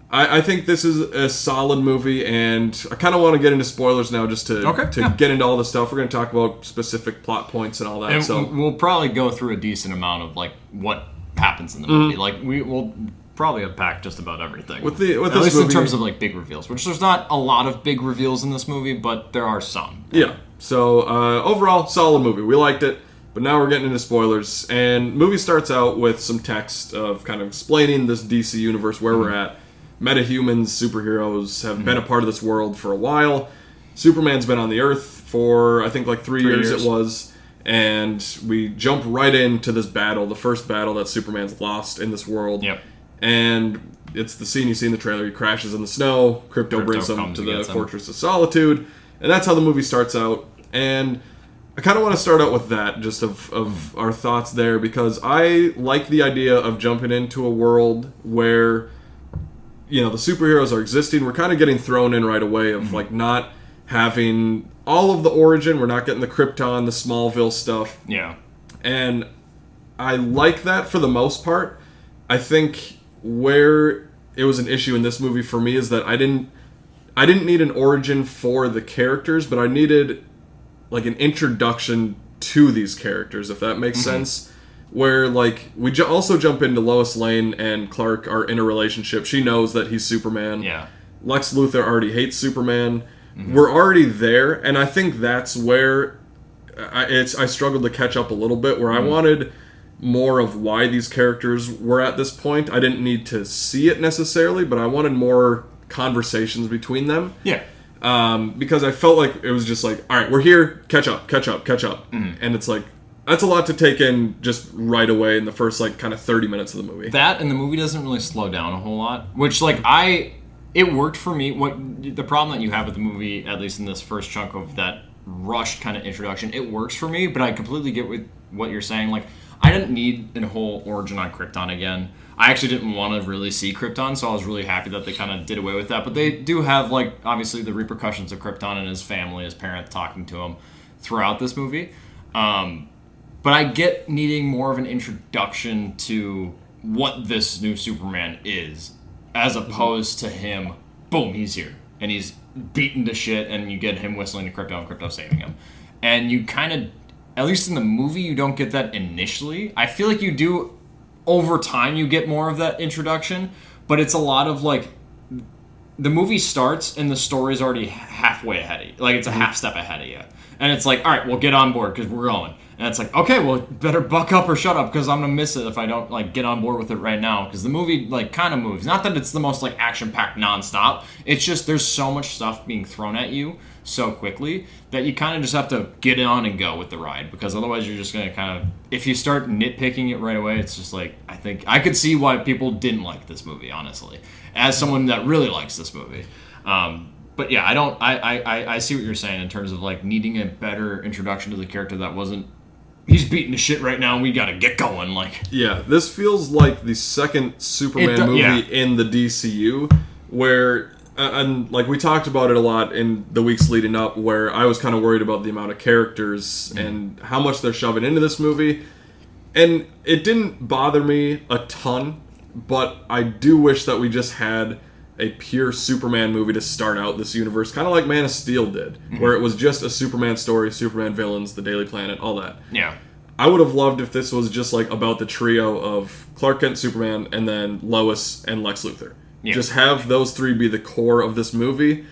I think this is a solid movie, and I kind of want to get into spoilers now just to get into all the stuff. We're going to talk about specific plot points and all that. And so we'll probably go through a decent amount of like what happens in the movie. Like we'll probably unpack just about everything. At least in terms of like big reveals, which there's not a lot of big reveals in this movie, but there are some. Yeah. So overall, solid movie. We liked it, but now we're getting into spoilers. And movie starts out with some text of kind of explaining this DC universe, where we're at. Metahumans, superheroes have been a part of this world for a while. Superman's been on the Earth for, I think, like 3 years it was. And we jump right into this battle, the first battle that Superman's lost in this world. Yep. And it's the scene you see in the trailer. He crashes in the snow. Crypto brings him to the Fortress of Solitude. And that's how the movie starts out. And I kind of want to start out with that, just of our thoughts there, because I like the idea of jumping into a world where, you know, the superheroes are existing. We're kind of getting thrown in right away of like not having all of the origin. We're not getting the Krypton, the Smallville stuff. Yeah. And I like that for the most part. I think where it was an issue in this movie for me is that I didn't need an origin for the characters, but I needed like an introduction to these characters, if that makes sense. Where like we also jump into Lois Lane and Clark are in a relationship. She knows that he's Superman. Yeah. Lex Luthor already hates Superman. We're already there, and I think that's where I struggled to catch up a little bit. Where I wanted more of why these characters were at this point. I didn't need to see it necessarily, but I wanted more conversations between them. Yeah. Because I felt like it was just like, all right, we're here, catch up. And it's like, that's a lot to take in just right away in the first, like, kind of 30 minutes of the movie. That, and the movie doesn't really slow down a whole lot, which, like, it worked for me. The problem that you have with the movie, at least in this first chunk of that rushed kind of introduction, it works for me, but I completely get with what you're saying. Like, I didn't need a whole origin on Krypton again. I actually didn't want to really see Krypton, so I was really happy that they kind of did away with that. But they do have, like, obviously the repercussions of Krypton and his family, his parents talking to him throughout this movie. But I get needing more of an introduction to what this new Superman is, as opposed to him, boom, he's here. And he's beaten to shit, and you get him whistling to Krypto, and Krypto saving him. And you kind of, at least in the movie, you don't get that initially. I feel like you do, over time, you get more of that introduction, but it's a lot of, like, the movie starts, and the story's already halfway ahead of you. Like, it's a half step ahead of you. And it's like, all right, well, get on board, because we're going. And it's like, okay, well, better buck up or shut up, because I'm going to miss it if I don't, like, get on board with it right now. Because the movie, like, kind of moves. Not that it's the most, like, action-packed nonstop. It's just there's so much stuff being thrown at you so quickly that you kind of just have to get on and go with the ride. Because otherwise you're just going to kind of, if you start nitpicking it right away, it's just like, I think, I could see why people didn't like this movie, honestly. As someone that really likes this movie. But yeah, I see what you're saying in terms of, like, needing a better introduction to the character that wasn't, he's beating the shit right now, and we gotta get going. Like, yeah, this feels like the second Superman movie in the DCU, where, and like we talked about it a lot in the weeks leading up, where I was kind of worried about the amount of characters and how much they're shoving into this movie, and it didn't bother me a ton, but I do wish that we just had a pure Superman movie to start out this universe, kind of like Man of Steel did, where it was just a Superman story, Superman villains, the Daily Planet, all that. Yeah. I would have loved if this was just like about the trio of Clark Kent, Superman, and then Lois and Lex Luthor. Yeah. Just have those three be the core of this movie,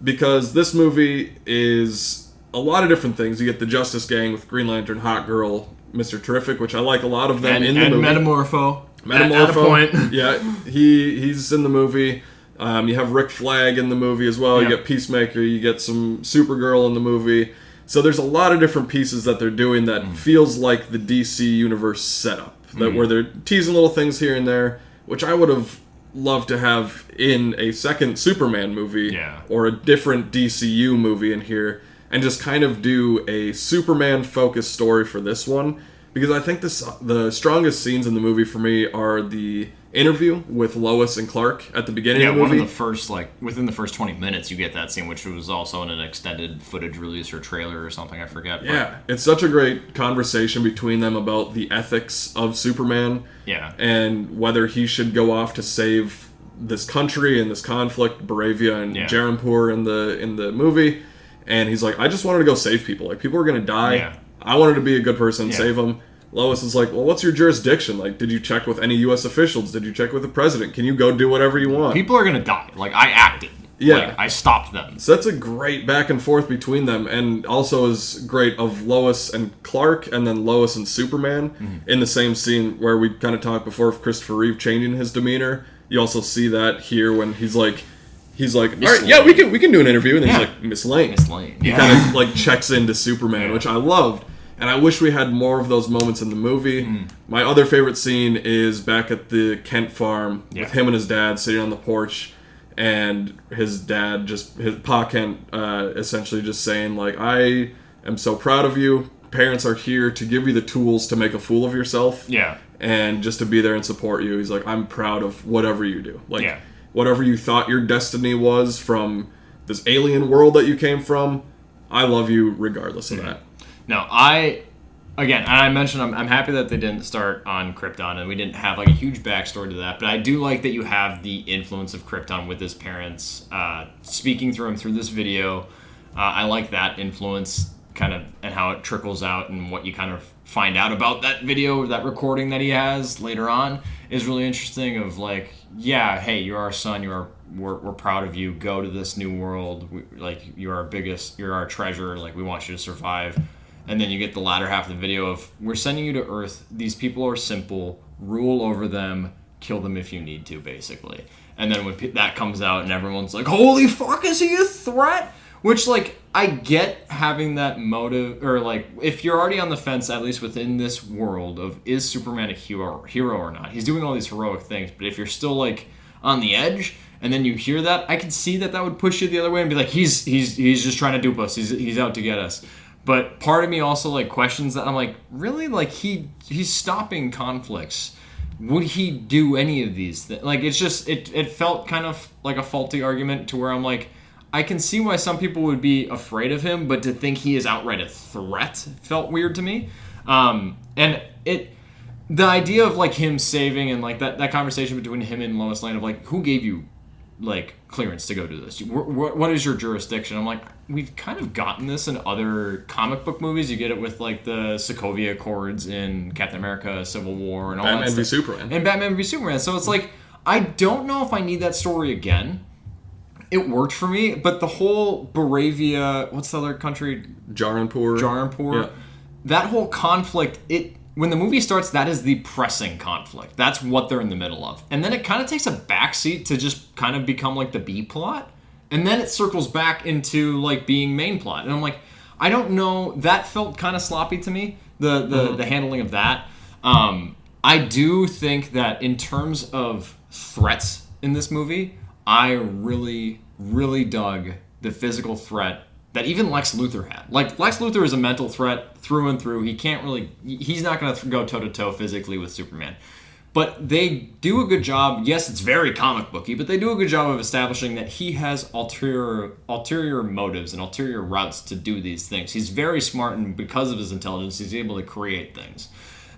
because this movie is a lot of different things. You get the Justice Gang with Green Lantern, Hot Girl, Mr. Terrific, which I like a lot of them in the movie. And Metamorpho. At a point. Yeah, he's in the movie. You have Rick Flag in the movie as well. You get Peacemaker. You get some Supergirl in the movie. So there's a lot of different pieces that they're doing that feels like the DC Universe setup. Where they're teasing little things here and there, which I would have loved to have in a second Superman movie or a different DCU movie in here, and just kind of do a Superman-focused story for this one. Because I think the strongest scenes in the movie for me are the interview with Lois and Clark at the beginning of the movie. One of the first, like, within the first 20 minutes you get that scene, which was also in an extended footage release or trailer or something, I forget. Yeah, it's such a great conversation between them about the ethics of Superman. Yeah. And whether he should go off to save this country and this conflict, Baravia and Jarampur in the movie. And he's like, I just wanted to go save people. Like, people are going to die. Yeah. I wanted to be a good person and save them. Lois is like, well, what's your jurisdiction? Like, did you check with any U.S. officials? Did you check with the president? Can you go do whatever you want? People are going to die. Like, I acted. Yeah. Like, I stopped them. So that's a great back and forth between them, and also is great of Lois and Clark, and then Lois and Superman in the same scene, where we kind of talked before of Christopher Reeve changing his demeanor. You also see that here when he's like, all right, yeah, we can do an interview, and he's like, Miss Lane. Miss Lane. He kind of like checks into Superman, which I loved. And I wish we had more of those moments in the movie. My other favorite scene is back at the Kent farm with him and his dad sitting on the porch, and his dad his Pa Kent essentially just saying, like, I am so proud of you. Parents are here to give you the tools to make a fool of yourself. Yeah. And just to be there and support you. He's like, I'm proud of whatever you do. Like, whatever you thought your destiny was from this alien world that you came from, I love you regardless of that. No, I mentioned I'm happy that they didn't start on Krypton and we didn't have like a huge backstory to that, but I do like that you have the influence of Krypton with his parents speaking through him through this video. I like that influence kind of and how it trickles out, and what you kind of find out about that video, that recording that he has later on is really interesting. Of like, yeah, hey, you're our son, we're proud of you. Go to this new world. You're our treasure. Like, we want you to survive. And then you get the latter half of the video of, we're sending you to Earth. These people are simple. Rule over them. Kill them if you need to, basically. And then when that comes out and everyone's like, holy fuck, is he a threat? Which, like, I get having that motive, or, like, if you're already on the fence, at least within this world of, is Superman a hero or not? He's doing all these heroic things, but if you're still, like, on the edge, and then you hear that, I could see that would push you the other way and be like, he's just trying to dupe us. He's out to get us. But part of me also, like, questions that. I'm like, really? Like, he's stopping conflicts. Would he do any of these things? Like, it's just, it felt kind of like a faulty argument to where I'm like, I can see why some people would be afraid of him, but to think he is outright a threat felt weird to me. And the idea of, like, him saving and, like, that conversation between him and Lois Lane of, like, who gave you, like, clearance to go do this? What is your jurisdiction? I'm like, we've kind of gotten this in other comic book movies. You get it with, like, the Sokovia Accords in Captain America, Civil War, and all Batman that stuff. v Superman. And Batman v Superman. So it's like, I don't know if I need that story again. It worked for me, but the whole Baravia, what's the other country? Jaranpur. Yeah. That whole conflict, when the movie starts, that is the pressing conflict. That's what they're in the middle of. And then it kind of takes a backseat to just kind of become like the B plot. And then it circles back into, like, being main plot. And I'm like, I don't know. That felt kind of sloppy to me, the handling of that. I do think that in terms of threats in this movie, I really, really dug the physical threat that even Lex Luthor had. Like, Lex Luthor is a mental threat through and through. He's not going to go toe-to-toe physically with Superman. But they do a good job. Yes, it's very comic booky, but they do a good job of establishing that he has ulterior motives and ulterior routes to do these things. He's very smart, and because of his intelligence, he's able to create things.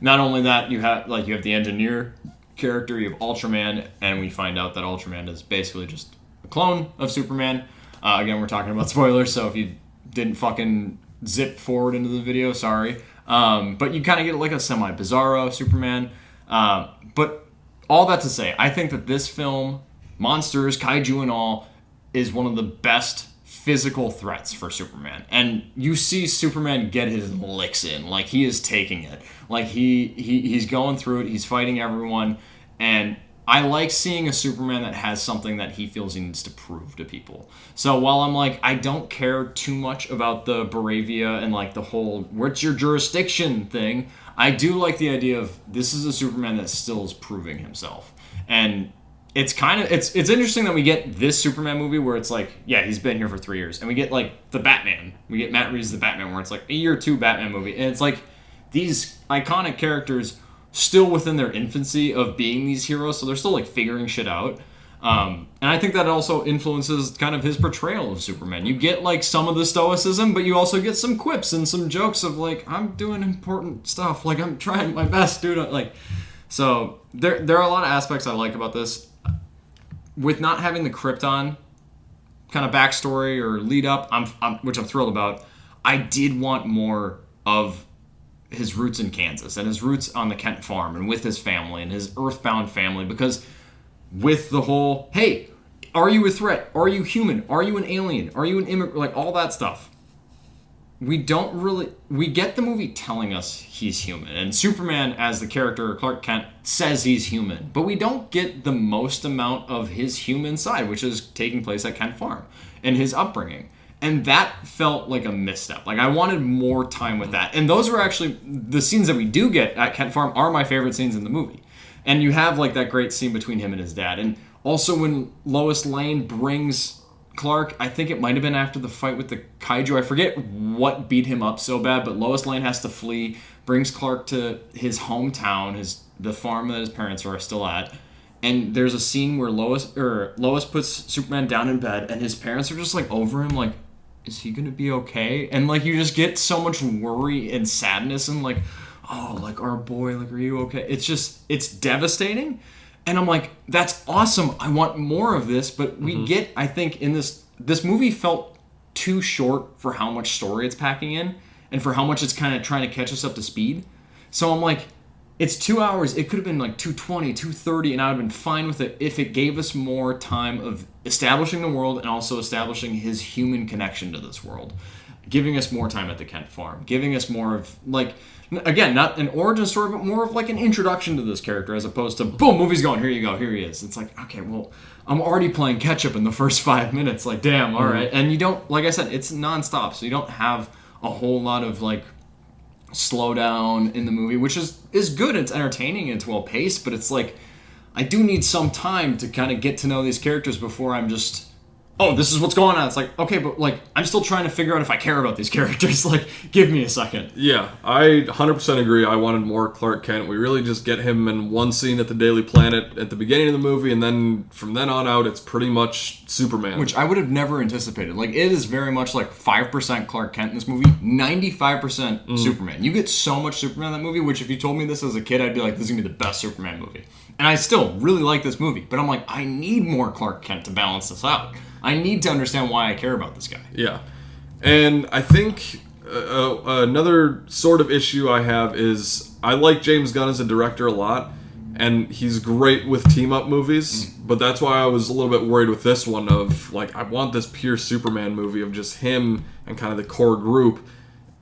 Not only that, you have the engineer character, you have Ultraman, and we find out that Ultraman is basically just a clone of Superman. Again, we're talking about spoilers, so if you didn't fucking zip forward into the video, sorry. But you kind of get like a semi-bizarro Superman. But all that to say, I think that this film, monsters, kaiju and all, is one of the best physical threats for Superman. And you see Superman get his licks in. Like, he is taking it. Like, he's going through it. He's fighting everyone. And I like seeing a Superman that has something that he feels he needs to prove to people. So while I'm like, I don't care too much about the Baravia and, like, the whole, what's your jurisdiction thing, I do like the idea of this is a Superman that still is proving himself. And it's kind of, it's interesting that we get this Superman movie where it's like, yeah, he's been here for 3 years. And we get, like, the Batman. We get Matt Reeves' The Batman, where it's like a year 2 Batman movie. And it's like these iconic characters still within their infancy of being these heroes, so they're still, like, figuring shit out. And I think that also influences kind of his portrayal of Superman. You get, like, some of the stoicism, but you also get some quips and some jokes of, like, I'm doing important stuff. Like, I'm trying my best, dude. Like, so there are a lot of aspects I like about this. With not having the Krypton kind of backstory or lead up, which I'm thrilled about, I did want more of his roots in Kansas and his roots on the Kent farm and with his family and his earthbound family, because with the whole, hey, are you a threat? Are you human? Are you an alien? Are you an immigrant? Like, all that stuff. We get the movie telling us he's human. And Superman, as the character, Clark Kent, says he's human. But we don't get the most amount of his human side, which is taking place at Kent Farm and his upbringing. And that felt like a misstep. Like, I wanted more time with that. And those were actually, the scenes that we do get at Kent Farm are my favorite scenes in the movie. And you have, like, that great scene between him and his dad. And also when Lois Lane brings Clark, I think it might have been after the fight with the kaiju. I forget what beat him up so bad, but Lois Lane has to flee, brings Clark to his hometown, the farm that his parents are still at. And there's a scene where Lois puts Superman down in bed, and his parents are just, like, over him, like, is he gonna be okay? And, like, you just get so much worry and sadness and, like, oh, like, our boy, like, are you okay? It's devastating. And I'm like, that's awesome. I want more of this. But we get, I think, in this movie felt too short for how much story it's packing in and for how much it's kind of trying to catch us up to speed. So I'm like, it's 2 hours. It could have been like 2:20, 2:30, and I would have been fine with it if it gave us more time of establishing the world and also establishing his human connection to this world. giving us more time at the Kent farm, giving us more of, like, again, not an origin story, but more of like an introduction to this character, as opposed to, boom, movie's going, here you go, here he is. It's like, okay, well, I'm already playing catch up in the first 5 minutes. Like, damn, all right. And you don't, like I said, it's nonstop, so you don't have a whole lot of, like, slow down in the movie, which is good. It's entertaining, it's well paced, but it's like, I do need some time to kind of get to know these characters before I'm just, oh, this is what's going on. It's like, okay, but, like, I'm still trying to figure out if I care about these characters. Like, give me a second. Yeah, I 100% agree. I wanted more Clark Kent. We really just get him in one scene at the Daily Planet at the beginning of the movie, and then from then on out, it's pretty much Superman. Which I would have never anticipated. Like, it is very much like 5% Clark Kent in this movie, 95% Superman. You get so much Superman in that movie, which if you told me this as a kid, I'd be like, this is going to be the best Superman movie. And I still really like this movie, but I'm like, I need more Clark Kent to balance this out. I need to understand why I care about this guy. Yeah. And I think another sort of issue I have is I like James Gunn as a director a lot, and he's great with team-up movies, but that's why I was a little bit worried with this one of, like, I want this pure Superman movie of just him and kind of the core group,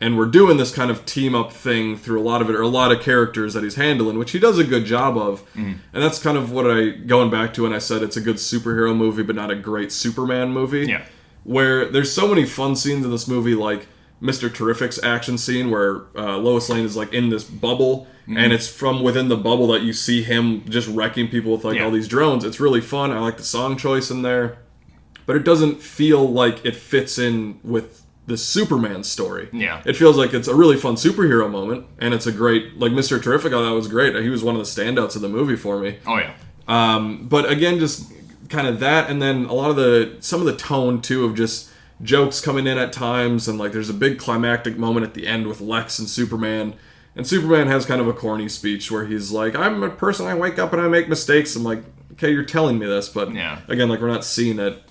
and we're doing this kind of team-up thing through a lot of it, or a lot of characters that he's handling, which he does a good job of. And that's kind of what going back to when I said it's a good superhero movie, but not a great Superman movie. Yeah. Where there's so many fun scenes in this movie, like Mr. Terrific's action scene where Lois Lane is, like, in this bubble, and it's from within the bubble that you see him just wrecking people with, like, all these drones. It's really fun. I like the song choice in there. But it doesn't feel like it fits in with the Superman story. Yeah. It feels like it's a really fun superhero moment, and it's a great, like, Mr. Terrific, I thought was great. He was one of the standouts of the movie for me. Oh, yeah. But again, just kind of that, and then a lot of some of the tone, too, of just jokes coming in at times, and, like, there's a big climactic moment at the end with Lex and Superman has kind of a corny speech where he's like, I'm a person, I wake up and I make mistakes. I'm like, okay, you're telling me this, but again, like, we're not seeing it.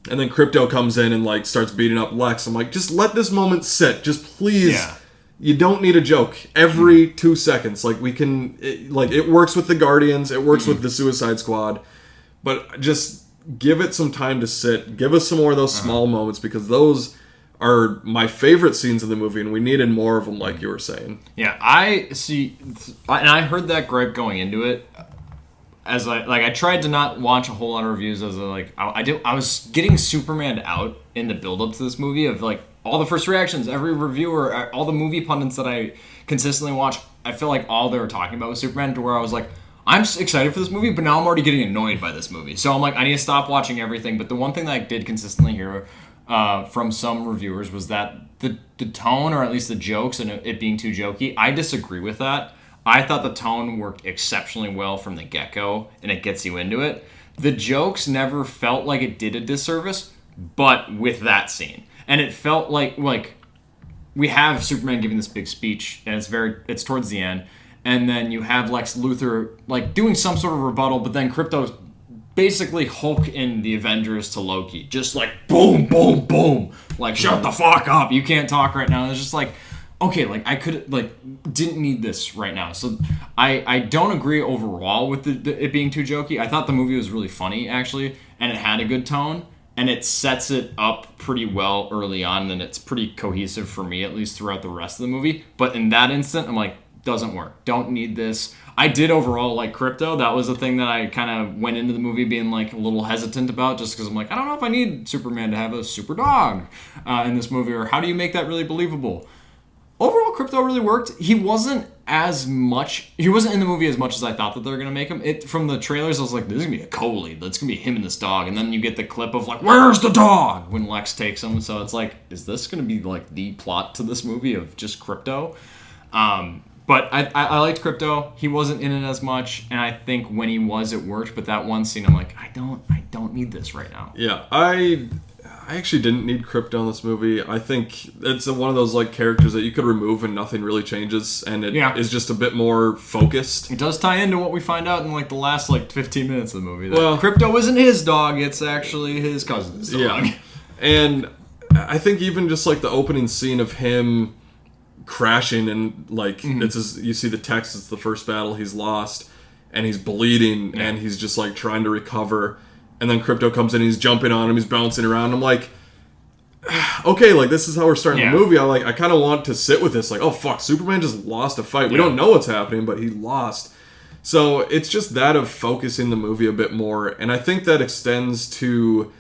And then Crypto comes in and, like, starts beating up Lex. I'm like, just let this moment sit. Just please. Yeah. You don't need a joke every 2 seconds. Like, we can, it works with the Guardians. It works with the Suicide Squad. But just give it some time to sit. Give us some more of those small moments, because those are my favorite scenes of the movie, and we needed more of them, like you were saying. Yeah, I see. And I heard that gripe going into it. As I tried to not watch a whole lot of reviews as I was getting Superman out in the build up to this movie of, like, all the first reactions, every reviewer, all the movie pundits that I consistently watch. I feel like all they were talking about was Superman, to where I was like, I'm excited for this movie, but now I'm already getting annoyed by this movie. So I'm like, I need to stop watching everything. But the one thing that I did consistently hear from some reviewers was that the tone, or at least the jokes, and it being too jokey, I disagree with that. I thought the tone worked exceptionally well from the get-go, and it gets you into it. The jokes never felt like it did a disservice, but with that scene. And it felt like we have Superman giving this big speech, and it's towards the end, and then you have Lex Luthor, like, doing some sort of rebuttal, but then Krypto's basically Hulk in the Avengers to Loki. Just like, boom, boom, boom. Like, shut the fuck up. You can't talk right now. And it's just like, okay, like, I could, like, didn't need this right now. So I don't agree overall with it being too jokey. I thought the movie was really funny, actually, and it had a good tone, and it sets it up pretty well early on, and it's pretty cohesive for me, at least throughout the rest of the movie. But in that instant, I'm like, doesn't work. Don't need this. I did overall like Crypto. That was the thing that I kind of went into the movie being, like, a little hesitant about, just because I'm like, I don't know if I need Superman to have a super dog in this movie, or how do you make that really believable? Overall, Crypto really worked. He wasn't in the movie as much as I thought that they were going to make him. From the trailers, I was like, this is going to be a co-lead. That's going to be him and this dog. And then you get the clip of, like, where's the dog? When Lex takes him. So it's like, is this going to be, like, the plot to this movie of just Crypto? But I liked Crypto. He wasn't in it as much, and I think when he was, it worked. But that one scene, I'm like, I don't need this right now. Yeah, I actually didn't need Crypto in this movie. I think it's one of those, like, characters that you could remove and nothing really changes, and it is just a bit more focused. It does tie into what we find out in, like, the last, like, 15 minutes of the movie. That Crypto isn't his dog; it's actually his cousin's dog. Yeah, and I think even just, like, the opening scene of him crashing, and, like, you see the text, it's the first battle he's lost, and he's bleeding, and he's just, like, trying to recover, and then Crypto comes in, he's jumping on him, he's bouncing around. I'm like, okay, like this is how we're starting Yeah. the movie. I kind of want to sit with this, like, oh fuck, Superman just lost a fight. We don't know what's happening, but he lost. So it's just that of focusing the movie a bit more, and I think that extends to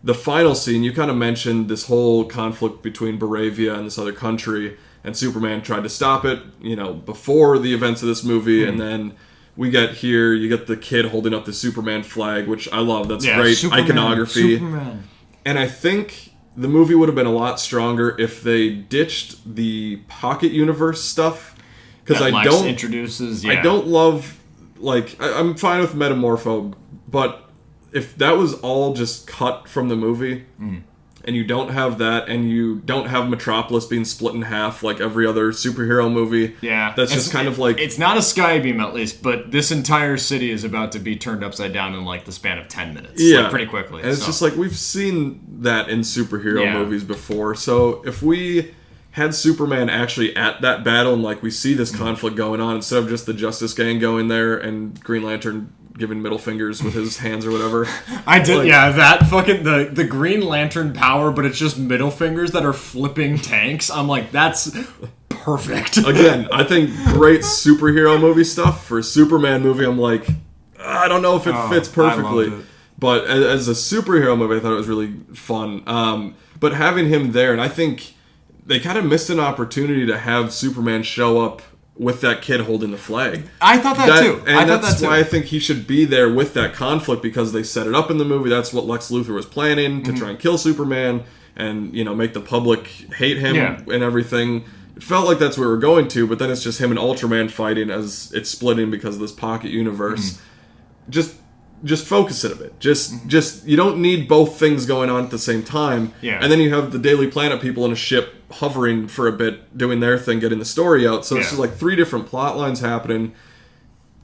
the final scene. You kind of mentioned this whole conflict between Baravia and this other country, and Superman tried to stop it, before the events of this movie, and then we get here, you get the kid holding up the Superman flag, which I love. That's great iconography. Superman. And I think the movie would have been a lot stronger if they ditched the pocket universe stuff. Because I don't love, I'm fine with Metamorpho, but if that was all just cut from the movie, and you don't have that, and you don't have Metropolis being split in half like every other superhero movie, that's just kind of like... It's not a skybeam, at least, but this entire city is about to be turned upside down in, the span of 10 minutes. Pretty quickly. And it's just we've seen that in superhero movies before, so if we had Superman actually at that battle, and we see this conflict going on, instead of just the Justice Gang going there and Green Lantern giving middle fingers with his hands or whatever. I did, that fucking, the Green Lantern power, but it's just middle fingers that are flipping tanks. I'm like, that's perfect. Again, I think great superhero movie stuff. For a Superman movie, I'm like, I don't know if it fits perfectly. But as a superhero movie, I thought it was really fun. But having him there, and I think they kind of missed an opportunity to have Superman show up with that kid holding the flag. I thought that too. And that's why I think he should be there with that conflict, because they set it up in the movie. That's what Lex Luthor was planning, to try and kill Superman and, make the public hate him and everything. It felt like that's where we're going to, but then it's just him and Ultraman fighting as it's splitting because of this pocket universe. Just focus it a bit. Just you don't need both things going on at the same time. Yeah. And then you have the Daily Planet people in a ship hovering for a bit, doing their thing, getting the story out. So it's just 3 different plot lines happening.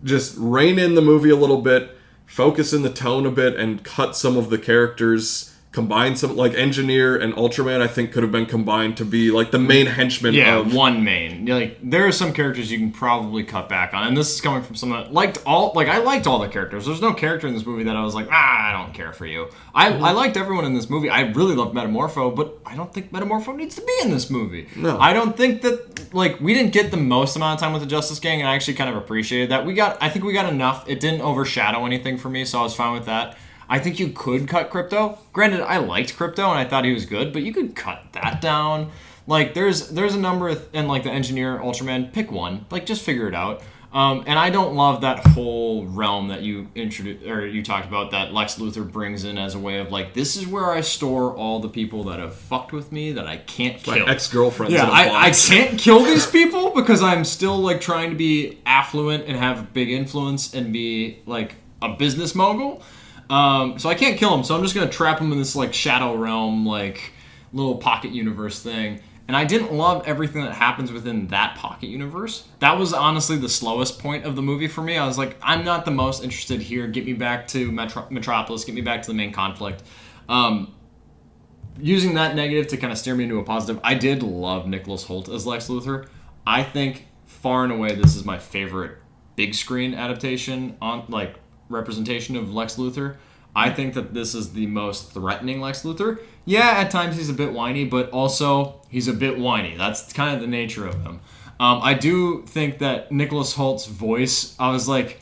Just rein in the movie a little bit, focus in the tone a bit, and cut some of the characters. Combine some, Engineer and Ultraman, I think could have been combined to be the main henchmen of... one main. There are some characters you can probably cut back on, and this is coming from someone that liked all... I liked all the characters. There's no character in this movie that I was like, I don't care for you. I liked everyone in this movie. I really loved Metamorpho, but I don't think Metamorpho needs to be in this movie. No. I don't think that, we didn't get the most amount of time with the Justice Gang, and I actually kind of appreciated that. I think we got enough. It didn't overshadow anything for me, so I was fine with that. I think you could cut Crypto. Granted, I liked Crypto and I thought he was good, but you could cut that down. There's a number of, and the Engineer, Ultraman, pick one. Just figure it out. And I don't love that whole realm that you introduced, or you talked about, that Lex Luthor brings in as a way of this is where I store all the people that have fucked with me that I can't kill. My ex-girlfriends. Yeah, I can't kill these people because I'm still trying to be affluent and have big influence and be a business mogul. So I can't kill him, so I'm just gonna trap him in this shadow realm, little pocket universe thing. And I didn't love everything that happens within that pocket universe. That was honestly the slowest point of the movie for me. I was like, I'm not the most interested here. Get me back to Metropolis. Get me back to the main conflict. Using that negative to kind of steer me into a positive, I did love Nicholas Hoult as Lex Luthor. I think far and away this is my favorite big screen adaptation on representation of Lex Luthor. I think that this is the most threatening Lex Luthor. Yeah, at times he's a bit whiny, but also he's a bit whiny. That's kind of the nature of him. I do think that Nicholas Holt's voice, I was like,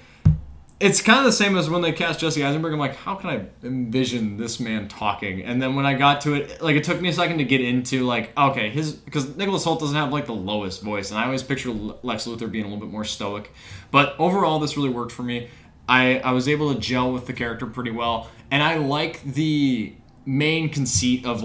it's kind of the same as when they cast Jesse Eisenberg. I'm like, how can I envision this man talking? And then when I got to it, it took me a second to get into okay, because Nicholas Hoult doesn't have the lowest voice, and I always picture Lex Luthor being a little bit more stoic. But overall, this really worked for me. I was able to gel with the character pretty well, and I like the main conceit of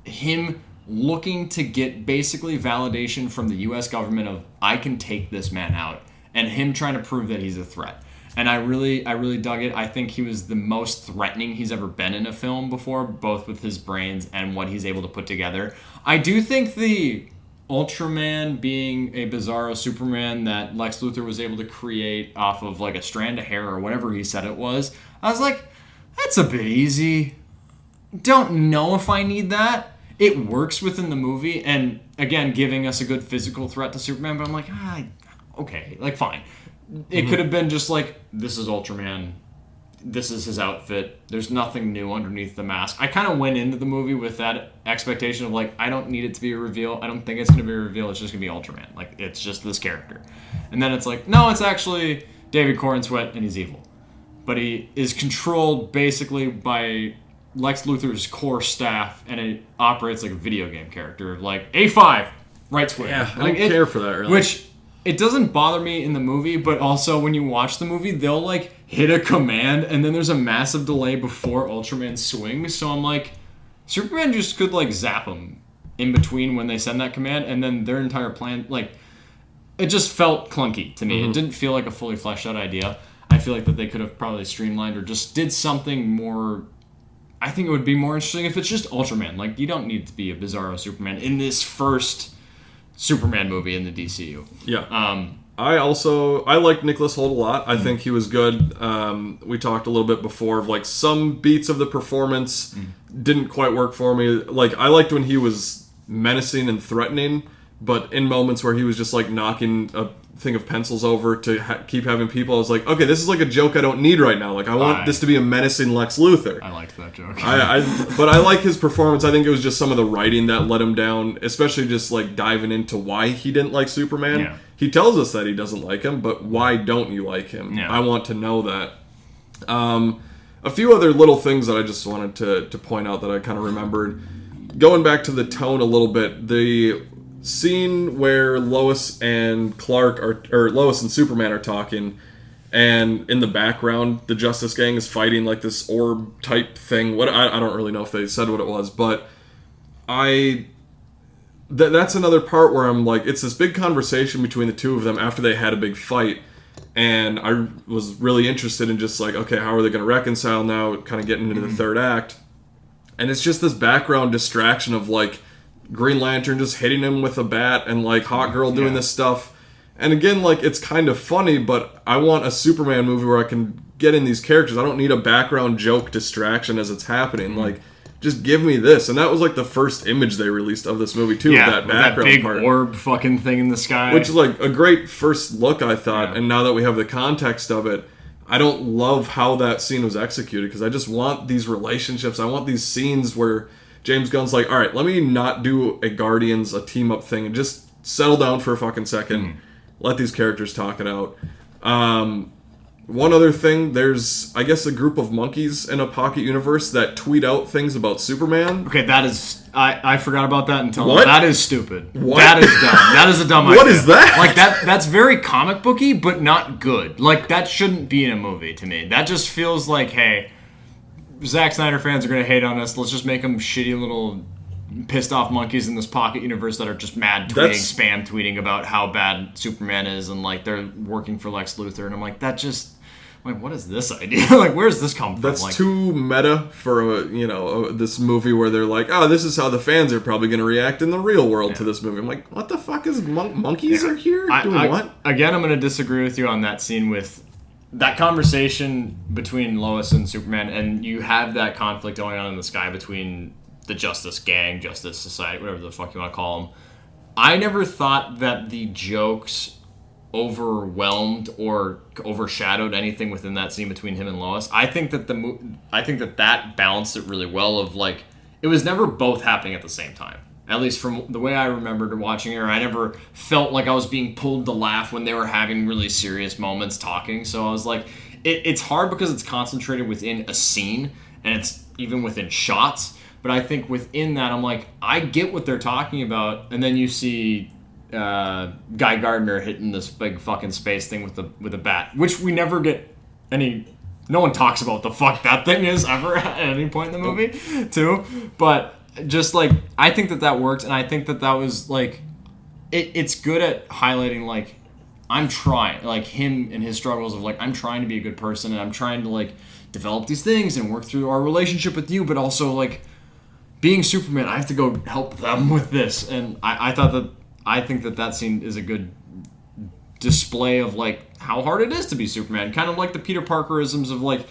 him looking to get basically validation from the U.S. government of I can take this man out, and him trying to prove that he's a threat. And I really dug it. I think he was the most threatening he's ever been in a film before, both with his brains and what he's able to put together. I do think the Ultraman being a bizarro Superman that Lex Luthor was able to create off of a strand of hair or whatever he said it was, I was like, that's a bit easy. Don't know if I need that. It works within the movie, and again, giving us a good physical threat to Superman, but I'm like, okay, fine. It could have been just this is Ultraman. this is his outfit. There's nothing new underneath the mask. I kind of went into the movie with that expectation of like, I don't need it to be a reveal. I don't think it's going to be a reveal. It's just going to be Ultraman. Like, it's just this character. And then it's like, no, it's actually David Corenswet and he's evil. But he is controlled basically by Lex Luthor's core staff, and it operates like a video game character. Like, A5, right swing. Yeah, I like, don't care for that, really. Which, it doesn't bother me in the movie, but also when you watch the movie, they'll like hit a command, and then there's a massive delay before Ultraman swings. So I'm like, Superman just could like zap him in between when they send that command, and then their entire plan, like, it just felt clunky to me. It didn't feel like a fully fleshed out idea. I feel like that they could have probably streamlined or just did something more. I think it would be more interesting if it's just Ultraman. Like, you don't need to be a Bizarro Superman in this first Superman movie in the DCU. Yeah. I liked Nicholas Hoult a lot. I think he was good. We talked a little bit before of like some beats of the performance didn't quite work for me. Like, I liked when he was menacing and threatening, but in moments where he was just like knocking a thing of pencils over to keep having people, I was like, okay, this is like a joke I don't need right now. Like, I want this to be a menacing Lex Luthor. I liked that joke. But I like his performance. I think it was just some of the writing that let him down, especially just like diving into why he didn't like Superman. Yeah. He tells us that he doesn't like him, but why don't you like him? Yeah. I want to know that. A few other little things that I just wanted to point out that I kind of remembered. Going back to the tone a little bit, the scene where Lois and Lois and Superman are talking, and in the background the Justice Gang is fighting like this orb type thing. I don't really know if they said what it was, but that's another part where I'm like, it's this big conversation between the two of them after they had a big fight, and I was really interested in just like, okay, how are they going to reconcile now, kind of getting into the third act. And it's just this background distraction of like Green Lantern just hitting him with a bat and like Hawk Girl doing this stuff. And again, like, it's kind of funny, but I want a Superman movie where I can get in these characters. I don't need a background joke distraction as it's happening. Like, just give me this. And that was like the first image they released of this movie too, with that background big part. orb fucking thing in the sky. Which is like a great first look, I thought. And now that we have the context of it, I don't love how that scene was executed, because I just want these relationships. I want these scenes where James Gunn's like, all right, let me not do a Guardians, a team-up thing, and just settle down for a fucking second. Let these characters talk it out. One other thing, there's, I guess, a group of monkeys in a pocket universe that tweet out things about Superman. Okay, that is... I forgot about that until... What? That is stupid. What? That is dumb. That is a dumb idea. What is that? Like, that's very comic booky, but not good. Like, that shouldn't be in a movie to me. That just feels like, hey, Zack Snyder fans are going to hate on us. Let's just make them shitty little pissed off monkeys in this pocket universe that are just mad tweeting, spam tweeting about how bad Superman is, and like they're working for Lex Luthor. And I'm like, that just... Like, what is this idea? Like, where's this come from? That's like, too meta for this movie where they're like, oh, this is how the fans are probably going to react in the real world to this movie. I'm like, what the fuck is monkeys are here doing what? Again, I'm going to disagree with you on that scene with that conversation between Lois and Superman, and you have that conflict going on in the sky between the Justice Gang, Justice Society, whatever the fuck you want to call them. I never thought that the jokes overwhelmed or overshadowed anything within that scene between him and Lois. I think that that balanced it really well. Of like, it was never both happening at the same time. At least from the way I remembered watching it, I never felt like I was being pulled to laugh when they were having really serious moments talking. So I was like, it's hard because it's concentrated within a scene, and it's even within shots. But I think within that, I'm like, I get what they're talking about, and then you see Guy Gardner hitting this big fucking space thing with a bat, which we never get any. No one talks about the fuck that thing is ever at any point in the movie, too. But just like, I think that worked, and I think that was like, it's good at highlighting like, I'm trying, like him and his struggles of like, I'm trying to be a good person, and I'm trying to like develop these things and work through our relationship with you, but also like being Superman, I have to go help them with this, and I think that scene is a good display of like how hard it is to be Superman. Kind of like the Peter Parkerisms of like,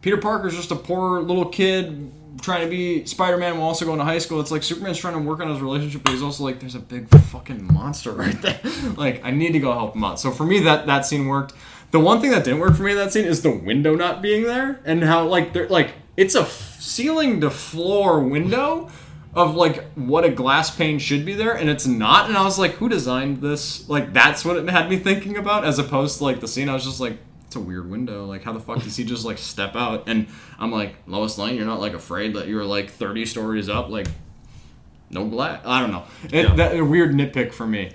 Peter Parker's just a poor little kid trying to be Spider-Man while also going to high school. It's like Superman's trying to work on his relationship, but he's also like, there's a big fucking monster right there. Like, I need to go help him out. So for me, that scene worked. The one thing that didn't work for me in that scene is the window not being there, and how like they're like it's a ceiling to floor window of like what a glass pane should be there, and it's not. And I was like, who designed this? Like that's what it had me thinking about, as opposed to like the scene. I was just like, it's a weird window. Like how the fuck does he just like step out? And I'm like, Lois Lane, you're not like afraid that you're like 30 stories up, like no glass. I don't know. That a weird nitpick for me.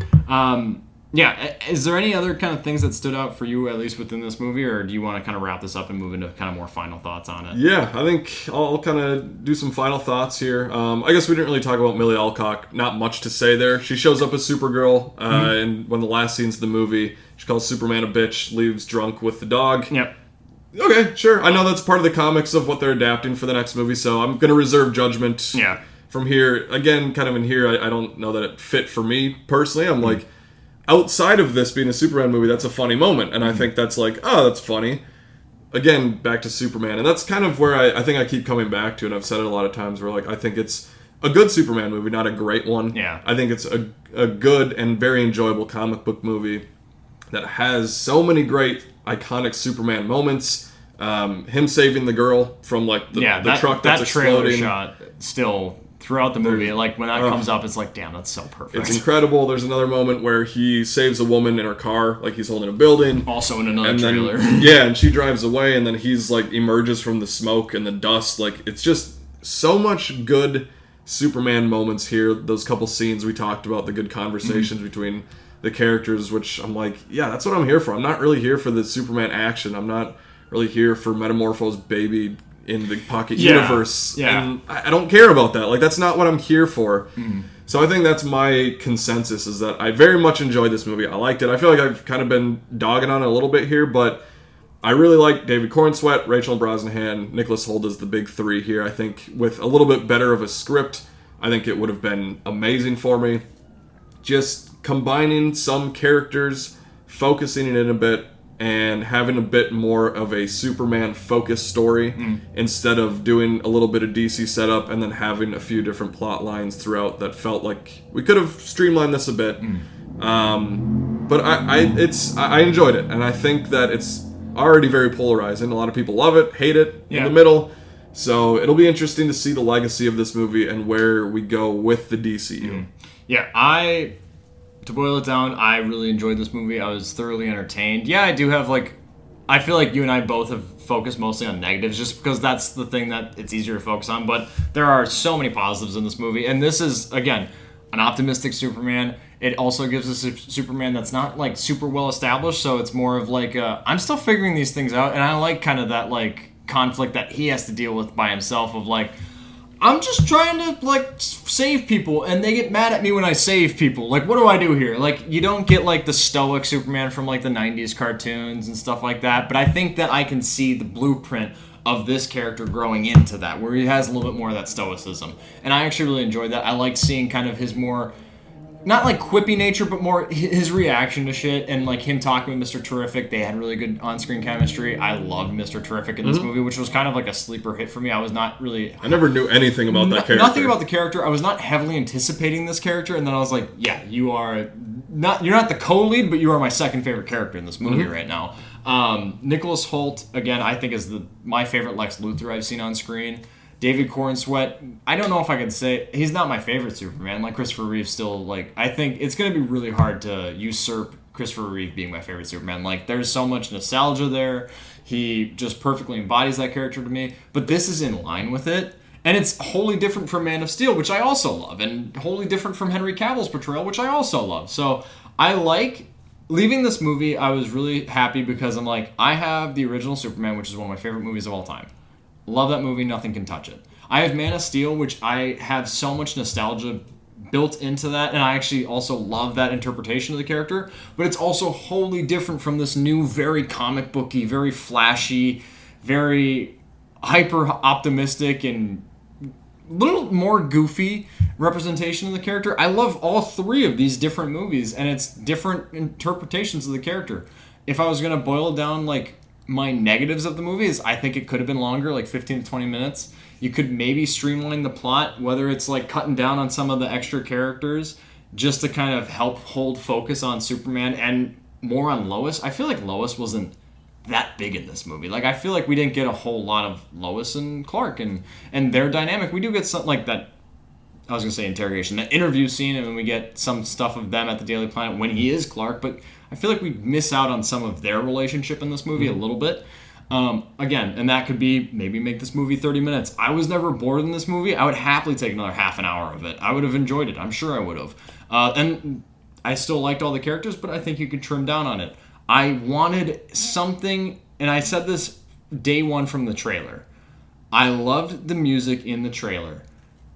Yeah, is there any other kind of things that stood out for you, at least within this movie, or do you want to kind of wrap this up and move into kind of more final thoughts on it? Yeah, I think I'll kind of do some final thoughts here. I guess we didn't really talk about Millie Alcock. Not much to say there. She shows up as Supergirl in one of the last scenes of the movie. She calls Superman a bitch, leaves drunk with the dog. Yep. Okay, sure. I know that's part of the comics of what they're adapting for the next movie, so I'm going to reserve judgment from here. Again, kind of in here, I don't know that it fit for me personally. I'm like, outside of this being a Superman movie, that's a funny moment. And I think that's like, oh, that's funny. Again, back to Superman. And that's kind of where I think I keep coming back to, and I've said it a lot of times, where like I think it's a good Superman movie, not a great one. Yeah. I think it's a good and very enjoyable comic book movie that has so many great, iconic Superman moments. Him saving the girl from like the truck that's exploding. Trailer shot still throughout the movie, like when that comes up, it's like, damn, that's so perfect. It's incredible. There's another moment where he saves a woman in her car, like he's holding a building. Also in another trailer. Yeah, and she drives away, and then he's like emerges from the smoke and the dust. Like it's just so much good Superman moments here. Those couple scenes we talked about, the good conversations between the characters, which I'm like, yeah, that's what I'm here for. I'm not really here for the Superman action. I'm not really here for Metamorpho's baby in the pocket universe. And I don't care about that. Like that's not what I'm here for. So I think that's my consensus, is that I very much enjoyed this movie. I liked it. I feel like I've kind of been dogging on it a little bit here, but I really like David Cornsweet, Rachel Brosnahan, Nicholas Hoult as the big three here. I think with a little bit better of a script, I think it would have been amazing for me. Just combining some characters, focusing it in a bit, and having a bit more of a Superman-focused story instead of doing a little bit of DC setup and then having a few different plot lines throughout that felt like we could have streamlined this a bit. But I enjoyed it, and I think that it's already very polarizing. A lot of people love it, hate it, in the middle. So it'll be interesting to see the legacy of this movie and where we go with the DCU. To boil it down, I really enjoyed this movie. I was thoroughly entertained. Yeah, I do have, I feel like you and I both have focused mostly on negatives just because that's the thing that it's easier to focus on. But there are so many positives in this movie. And this is, again, an optimistic Superman. It also gives us a Superman that's not, super well established. So it's more of, I'm still figuring these things out. And I like kind of that, conflict that he has to deal with by himself of, I'm just trying to, save people, and they get mad at me when I save people. What do I do here? You don't get, the stoic Superman from, the 90s cartoons and stuff like that, but I think that I can see the blueprint of this character growing into that, where he has a little bit more of that stoicism. And I actually really enjoyed that. I like seeing kind of his more, not quippy nature, but more his reaction to shit, and him talking with Mr. Terrific. They had really good on-screen chemistry. I loved Mr. Terrific in this movie, which was kind of a sleeper hit for me. I was not really... I never knew anything about that character. Nothing about the character. I was not heavily anticipating this character, and then I was like, yeah, you're not the co-lead, but you are my second favorite character in this movie right now. Nicholas Hoult, again, I think is my favorite Lex Luthor I've seen on screen. David Cornsweet, I don't know if I could say he's not my favorite Superman. Christopher Reeve still, I think it's going to be really hard to usurp Christopher Reeve being my favorite Superman. There's so much nostalgia there. He just perfectly embodies that character to me. But this is in line with it. And it's wholly different from Man of Steel, which I also love. And wholly different from Henry Cavill's portrayal, which I also love. So leaving this movie, I was really happy because I'm I have the original Superman, which is one of my favorite movies of all time. Love that movie. Nothing can touch it. I have Man of Steel, which I have so much nostalgia built into that, and I actually also love that interpretation of the character, but it's also wholly different from this new, very comic booky, very flashy, very hyper-optimistic, and a little more goofy representation of the character. I love all three of these different movies, and it's different interpretations of the character. If I was going to boil it down, my negatives of the movie is I think it could have been longer, 15 to 20 minutes. You could maybe streamline the plot, whether it's cutting down on some of the extra characters just to kind of help hold focus on Superman and more on Lois. I feel like Lois wasn't that big in this movie. Like, I feel like we didn't get a whole lot of Lois and Clark and their dynamic. We do get something like that. I was going to say interrogation, that interview scene, and we get some stuff of them at the Daily Planet when he is Clark, but I feel like we miss out on some of their relationship in this movie a little bit. Again, and that could be maybe make this movie 30 minutes. I was never bored in this movie. I would happily take another half an hour of it. I would have enjoyed it. I'm sure I would have. And I still liked all the characters, but I think you could trim down on it. I wanted something, and I said this day one from the trailer. I loved the music in the trailer.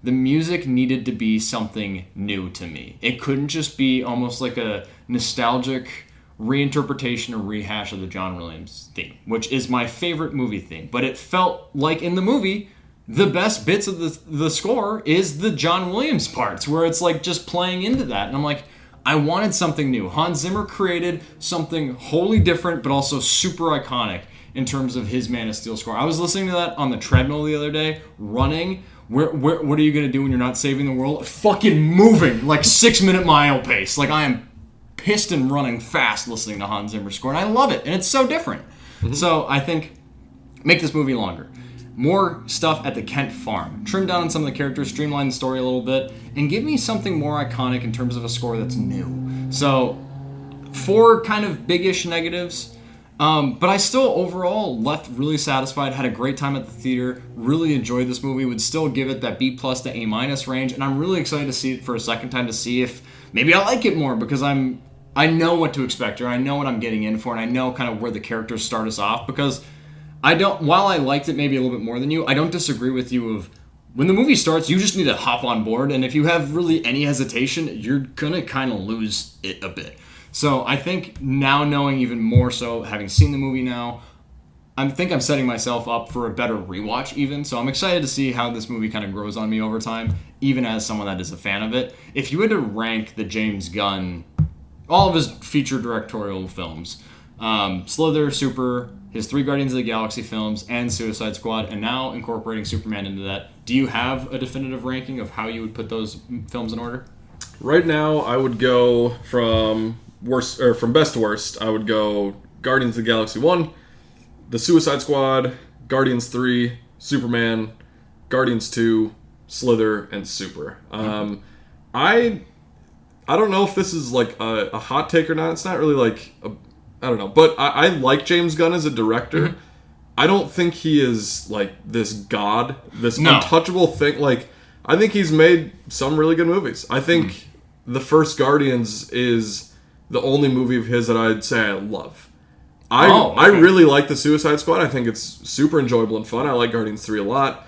The music needed to be something new to me. It couldn't just be almost like a nostalgic reinterpretation or rehash of the John Williams theme, which is my favorite movie theme. But it felt like in the movie, the best bits of the score is the John Williams parts, where it's like just playing into that. And I'm like, I wanted something new. Hans Zimmer created something wholly different, but also super iconic in terms of his Man of Steel score. I was listening to that on the treadmill the other day, running. What are you going to do when you're not saving the world? Fucking moving, like 6-minute mile pace. Like, I am pissed and running fast listening to Hans Zimmer's score, and I love it, and it's so different. Mm-hmm. So I think make this movie longer. More stuff at the Kent farm. Trim down on some of the characters, streamline the story a little bit, and give me something more iconic in terms of a score that's new. So 4 kind of big-ish negatives, but I still overall left really satisfied, had a great time at the theater, really enjoyed this movie, would still give it that B+ to A- range, and I'm really excited to see it for a second time to see if maybe I like it more, because I know what to expect here, I know what I'm getting in for, and I know kind of where the characters start us off, because while I liked it maybe a little bit more than you, I don't disagree with you of when the movie starts, you just need to hop on board, and if you have really any hesitation, you're gonna kind of lose it a bit. So I think now, knowing even more so, having seen the movie now, I think I'm setting myself up for a better rewatch even. So I'm excited to see how this movie kind of grows on me over time, even as someone that is a fan of it. If you had to rank the James Gunn, all of his feature directorial films, Slither, Super, his 3 Guardians of the Galaxy films, and Suicide Squad, and now incorporating Superman into that, do you have a definitive ranking of how you would put those films in order? Right now, I would go from best to worst. I would go Guardians of the Galaxy 1, The Suicide Squad, Guardians 3, Superman, Guardians 2, Slither, and Super. I don't know if this is like a hot take or not. It's not really like I don't know, but I like James Gunn as a director. Mm-hmm. I don't think he is like this god, this untouchable thing. Like, I think he's made some really good movies. I think the first Guardians is the only movie of his that I'd say I love. I really like the Suicide Squad. I think it's super enjoyable and fun. I like Guardians 3 a lot.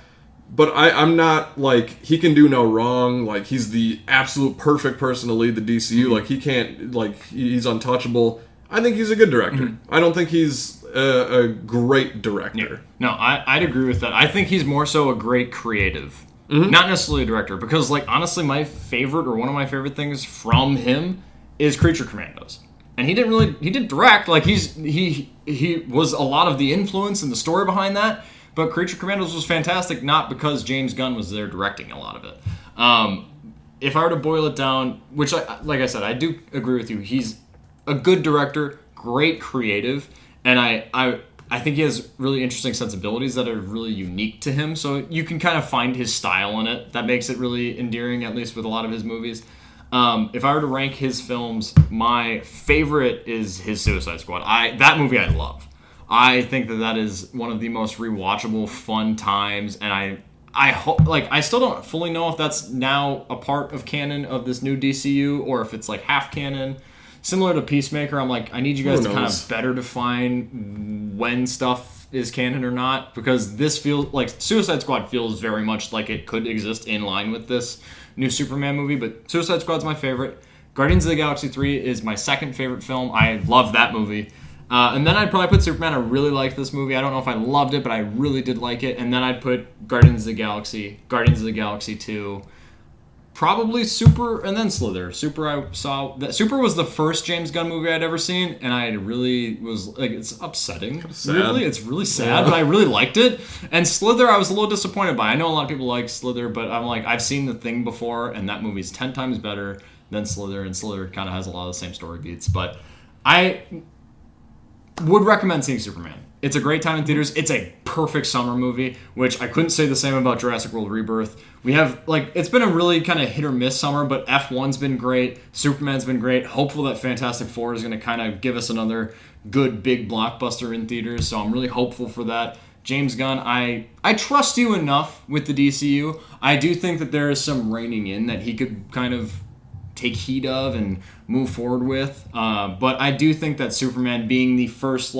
But I'm not, like, he can do no wrong. Like, he's the absolute perfect person to lead the DCU. Mm-hmm. Like, he can't, like, he's untouchable. I think he's a good director. Mm-hmm. I don't think he's a great director. Yeah. No, I'd agree with that. I think he's more so a great creative. Mm-hmm. Not necessarily a director. Because, like, honestly, my favorite, or one of my favorite things from him is Creature Commandos. And he didn't direct. Like, he was a lot of the influence and the story behind that. But Creature Commandos was fantastic, not because James Gunn was there directing a lot of it. If I were to boil it down, which, like I said, I do agree with you. He's a good director, great creative, and I think he has really interesting sensibilities that are really unique to him. So you can kind of find his style in it. That makes it really endearing, at least with a lot of his movies. If I were to rank his films, my favorite is his Suicide Squad. That movie I love. I think that is one of the most rewatchable, fun times, and I hope, like, I still don't fully know if that's now a part of canon of this new DCU or if it's like half canon. Similar to Peacemaker, I'm like, I need you guys to kind of better define when stuff is canon or not, because this feels like Suicide Squad feels very much like it could exist in line with this new Superman movie, but Suicide Squad's my favorite. Guardians of the Galaxy 3 is my second favorite film. I love that movie. And then I'd probably put Superman. I really liked this movie. I don't know if I loved it, but I really did like it. And then I'd put Guardians of the Galaxy 2, probably Super, and then Slither. Super was the first James Gunn movie I'd ever seen, and I really was like, it's upsetting. Really, it's really sad, but I really liked it. And Slither, I was a little disappointed by. I know a lot of people like Slither, but I'm like, I've seen The Thing before, and that movie's 10 times better than Slither, and Slither kind of has a lot of the same story beats. But would recommend seeing Superman. It's a great time in theaters. It's a perfect summer movie, which I couldn't say the same about Jurassic World Rebirth. We have, it's been a really kind of hit or miss summer, but F1's been great. Superman's been great. Hopeful that Fantastic Four is going to kind of give us another good big blockbuster in theaters, so I'm really hopeful for that. James Gunn, I trust you enough with the DCU. I do think that there is some reining in that he could kind of take heed of and move forward with. But I do think that Superman being the first,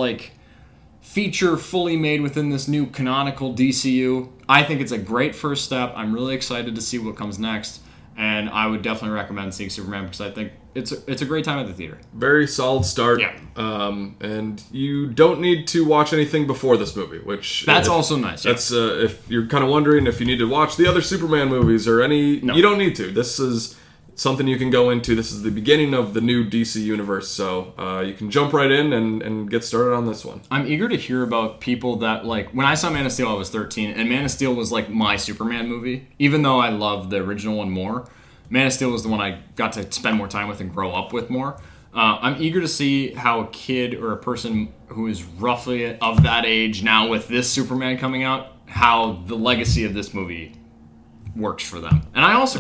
feature fully made within this new canonical DCU, I think it's a great first step. I'm really excited to see what comes next, and I would definitely recommend seeing Superman because I think it's a great time at the theater. Very solid start. Yeah. And you don't need to watch anything before this movie, which that's also nice. That's if you're kind of wondering if you need to watch the other Superman movies or any, No. You don't need to. This is something you can go into. This is the beginning of the new DC universe, so you can jump right in and get started on this one. I'm eager to hear about people that, when I saw Man of Steel, I was 13, and Man of Steel was, my Superman movie. Even though I loved the original one more, Man of Steel was the one I got to spend more time with and grow up with more. I'm eager to see how a kid or a person who is roughly of that age now with this Superman coming out, how the legacy of this movie works for them. And I also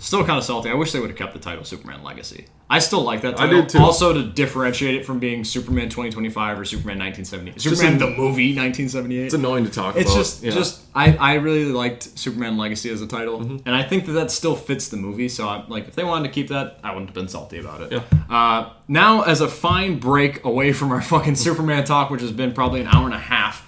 still kind of salty. I wish they would have kept the title Superman Legacy. I still like that title. I did too. Also to differentiate it from being Superman 2025 or Superman 1978. Superman the movie 1978. It's annoying to talk It's about. I really liked Superman Legacy as a title, and I think that still fits the movie. So if they wanted to keep that, I wouldn't have been salty about it. Yeah. Now, as a fine break away from our fucking Superman talk, which has been probably an hour and a half,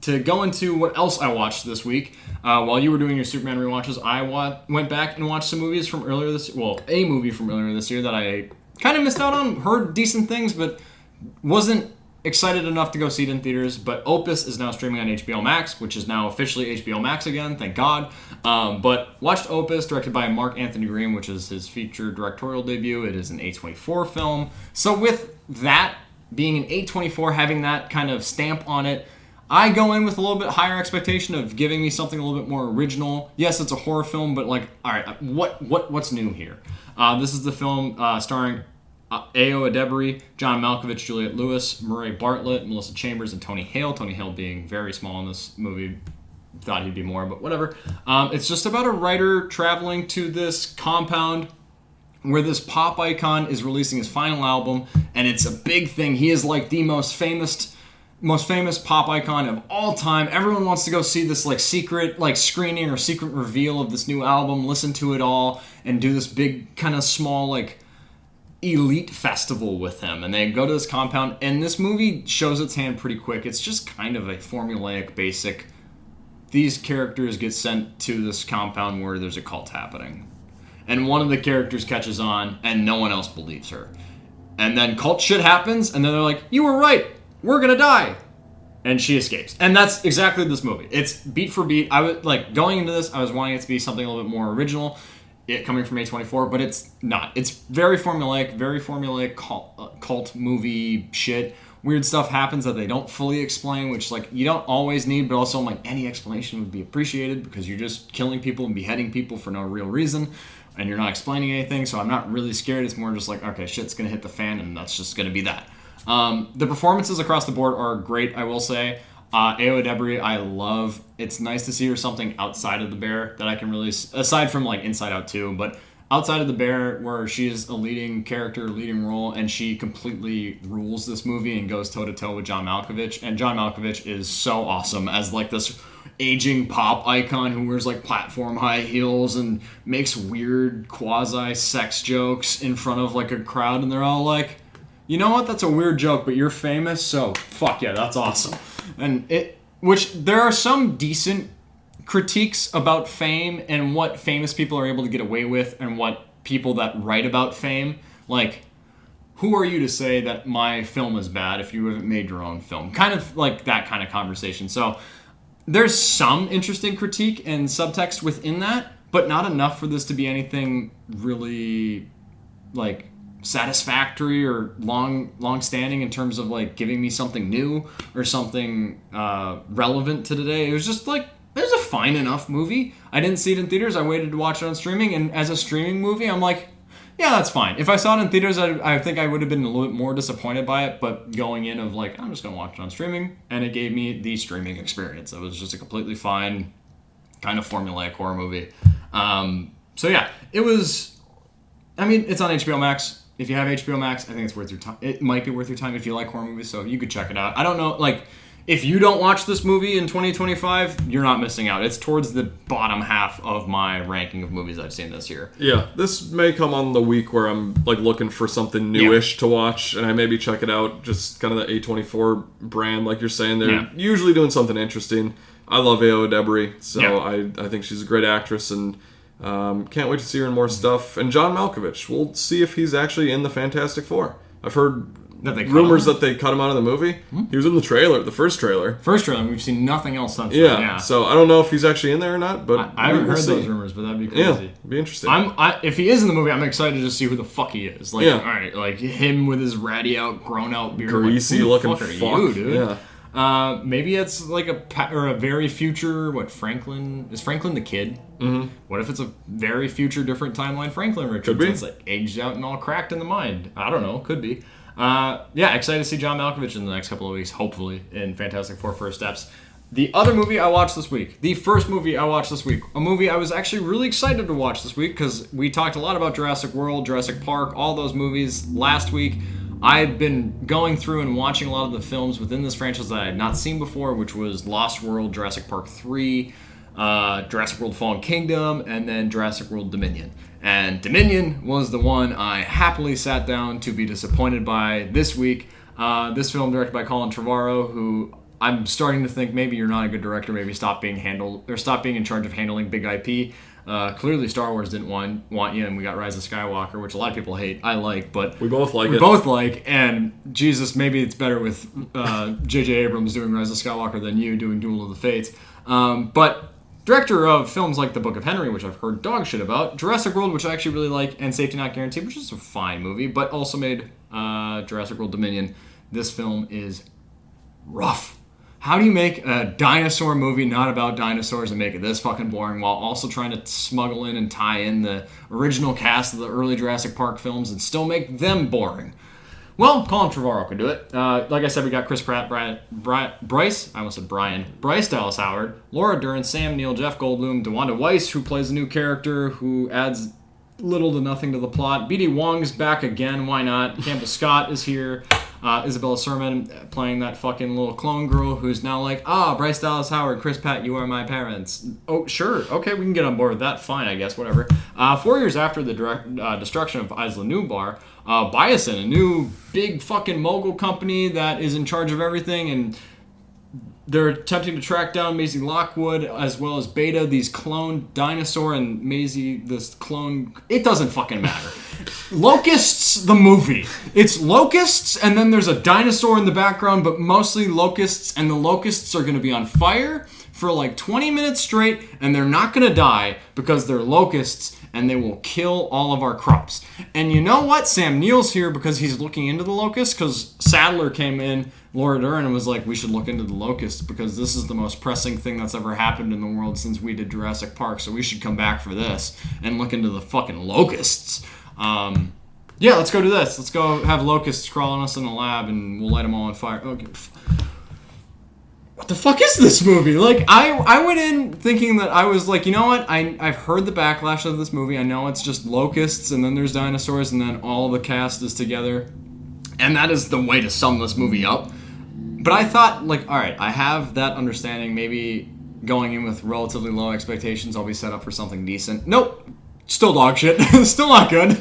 to go into what else I watched this week. While you were doing your Superman rewatches, I went back and watched some movies from earlier this year. Well, a movie from earlier this year that I kind of missed out on, heard decent things, but wasn't excited enough to go see it in theaters. But Opus is now streaming on HBO Max, which is now officially HBO Max again, thank God. But watched Opus, directed by Mark Anthony Green, which is his feature directorial debut. It is an A24 film. So with that being an A24, having that kind of stamp on it, I go in with a little bit higher expectation of giving me something a little bit more original. Yes, it's a horror film, but all right, what's new here? This is the film starring Ayo Edebiri, John Malkovich, Juliette Lewis, Murray Bartlett, Melissa Chambers, and Tony Hale. Tony Hale being very small in this movie. Thought he'd be more, but whatever. It's just about a writer traveling to this compound where this pop icon is releasing his final album, and it's a big thing. He is the most famous pop icon of all time. Everyone wants to go see this secret screening or secret reveal of this new album, listen to it all, and do this big kind of small elite festival with him. And they go to this compound, and this movie shows its hand pretty quick. It's just kind of a formulaic, basic, these characters get sent to this compound where there's a cult happening. And one of the characters catches on, and no one else believes her. And then cult shit happens, and then they're like, you were right, we're gonna die. And she escapes. And that's exactly this movie. It's beat for beat. I was going into this, I was wanting it to be something a little bit more original, it coming from A24, but it's not. It's very formulaic cult movie shit. Weird stuff happens that they don't fully explain, which you don't always need, but also any explanation would be appreciated because you're just killing people and beheading people for no real reason. And you're not explaining anything, so I'm not really scared. It's more just okay, shit's gonna hit the fan, and that's just gonna be that. The performances across the board are great, I will say. Ayo Edebiri, I love. It's nice to see her something outside of The Bear that I can really, aside from Inside Out 2, but outside of The Bear, where she is a leading character, leading role, and she completely rules this movie and goes toe-to-toe with John Malkovich. And John Malkovich is so awesome as this aging pop icon who wears platform high heels and makes weird quasi-sex jokes in front of a crowd, and they're all you know what, that's a weird joke, but you're famous, so fuck yeah, that's awesome. And which there are some decent critiques about fame and what famous people are able to get away with and what people that write about fame, who are you to say that my film is bad if you haven't made your own film? Kind of that kind of conversation. So there's some interesting critique and subtext within that, but not enough for this to be anything really satisfactory or long-standing in terms of giving me something new or something relevant to today. It was just it was a fine enough movie. I didn't see it in theaters. I waited to watch it on streaming, and as a streaming movie, I'm yeah, that's fine. If I saw it in theaters, I think I would have been a little bit more disappointed by it, but going in of like, I'm just going to watch it on streaming, and it gave me the streaming experience. It was just a completely fine kind of formulaic horror movie. So yeah, it was, I mean, it's on HBO Max. If you have HBO Max, I think it's worth your time. It might be worth your time if you like horror movies, so you could check it out. I don't know, like, if you don't watch this movie in 2025, you're not missing out. It's towards the bottom half of my ranking of movies I've seen this year. Yeah, this may come on the week where I'm like looking for something newish to watch, and I maybe check it out. Just kind of the A24 brand, like you're saying. They're usually doing something interesting. I love Ayo Edebiri, so I think she's a great actress, and can't wait to see her in more stuff. And John Malkovich, we'll see if he's actually in the Fantastic Four. I've heard rumors that they cut him out of the movie. He was in the trailer, the first trailer. We've seen nothing else since yeah, so I don't know if he's actually in there or not, but I haven't heard those rumors, but that'd be crazy. Yeah, it'd be interesting. If he is in the movie, I'm excited to see who the fuck he is. Like, all right, like him with his ratty out, grown out beard, greasy like, looking fuck. you, dude? Yeah. Maybe it's like a very future. Franklin is Franklin the kid? Mm-hmm. What if it's a very future, different timeline? Franklin Richards. Could be. It's like aged out and all cracked in the mind. I don't know. Could be. Excited to see John Malkovich in the next couple of weeks, hopefully, in Fantastic Four First Steps. The other movie I watched this week, the first movie I watched this week, a movie I was actually really excited to watch this week because we talked a lot about Jurassic World, Jurassic Park, all those movies last week. I've been going through and watching a lot of the films within this franchise that I had not seen before, which was Lost World, Jurassic Park 3, Jurassic World Fallen Kingdom, and then Jurassic World Dominion. And Dominion was the one I happily sat down to be disappointed by this week. This film directed by Colin Trevorrow, who I'm starting to think maybe you're not a good director, maybe stop being in charge of handling big IP. Clearly Star Wars didn't want you, and we got Rise of Skywalker, which a lot of people hate. I like, but we both like, and Jesus, maybe it's better with J.J. Abrams doing Rise of Skywalker than you doing Duel of the Fates. But director of films like The Book of Henry, which I've heard dog shit about, Jurassic World, which I actually really like, and Safety Not Guaranteed, which is a fine movie, but also made Jurassic World Dominion. This film is rough. How do you make a dinosaur movie not about dinosaurs and make it this fucking boring while also trying to smuggle in and tie in the original cast of the early Jurassic Park films and still make them boring? Well, Colin Trevorrow could do it. Like I said, we got Chris Pratt, Bryce Dallas Howard, Laura Dern, Sam Neill, Jeff Goldblum, DeWanda Weiss, who plays a new character who adds little to nothing to the plot. B.D. Wong's back again, why not? Campbell Scott is here. Isabella Sermon playing that fucking little clone girl who's now like, Bryce Dallas Howard, Chris Pratt, you are my parents. Oh, sure. Okay, we can get on board with that. Fine, I guess, whatever. 4 years after the destruction of Isla Nublar, Biosin, a new big fucking mogul company that is in charge of everything, and they're attempting to track down Maisie Lockwood as well as Beta, these clone dinosaur, and Maisie, this clone. It doesn't fucking matter. Locusts, the movie. It's locusts, and then there's a dinosaur in the background, but mostly locusts, and the locusts are going to be on fire for like 20 minutes straight, and they're not going to die because they're locusts, and they will kill all of our crops. And you know what? Sam Neill's here because he's looking into the locusts, because Sadler came in, Laura Dern, and was like, we should look into the locusts because this is the most pressing thing that's ever happened in the world since we did Jurassic Park, so we should come back for this and look into the fucking locusts. Let's go do this. Let's go have locusts crawl on us in the lab, and we'll light them all on fire. Okay. What the fuck is this movie? Like, I went in thinking that I was like, you know what? I've heard the backlash of this movie. I know it's just locusts, and then there's dinosaurs, and then all the cast is together. And that is the way to sum this movie up. But I thought, like, all right, I have that understanding. Maybe going in with relatively low expectations, I'll be set up for something decent. Nope. Still dog shit. Still not good.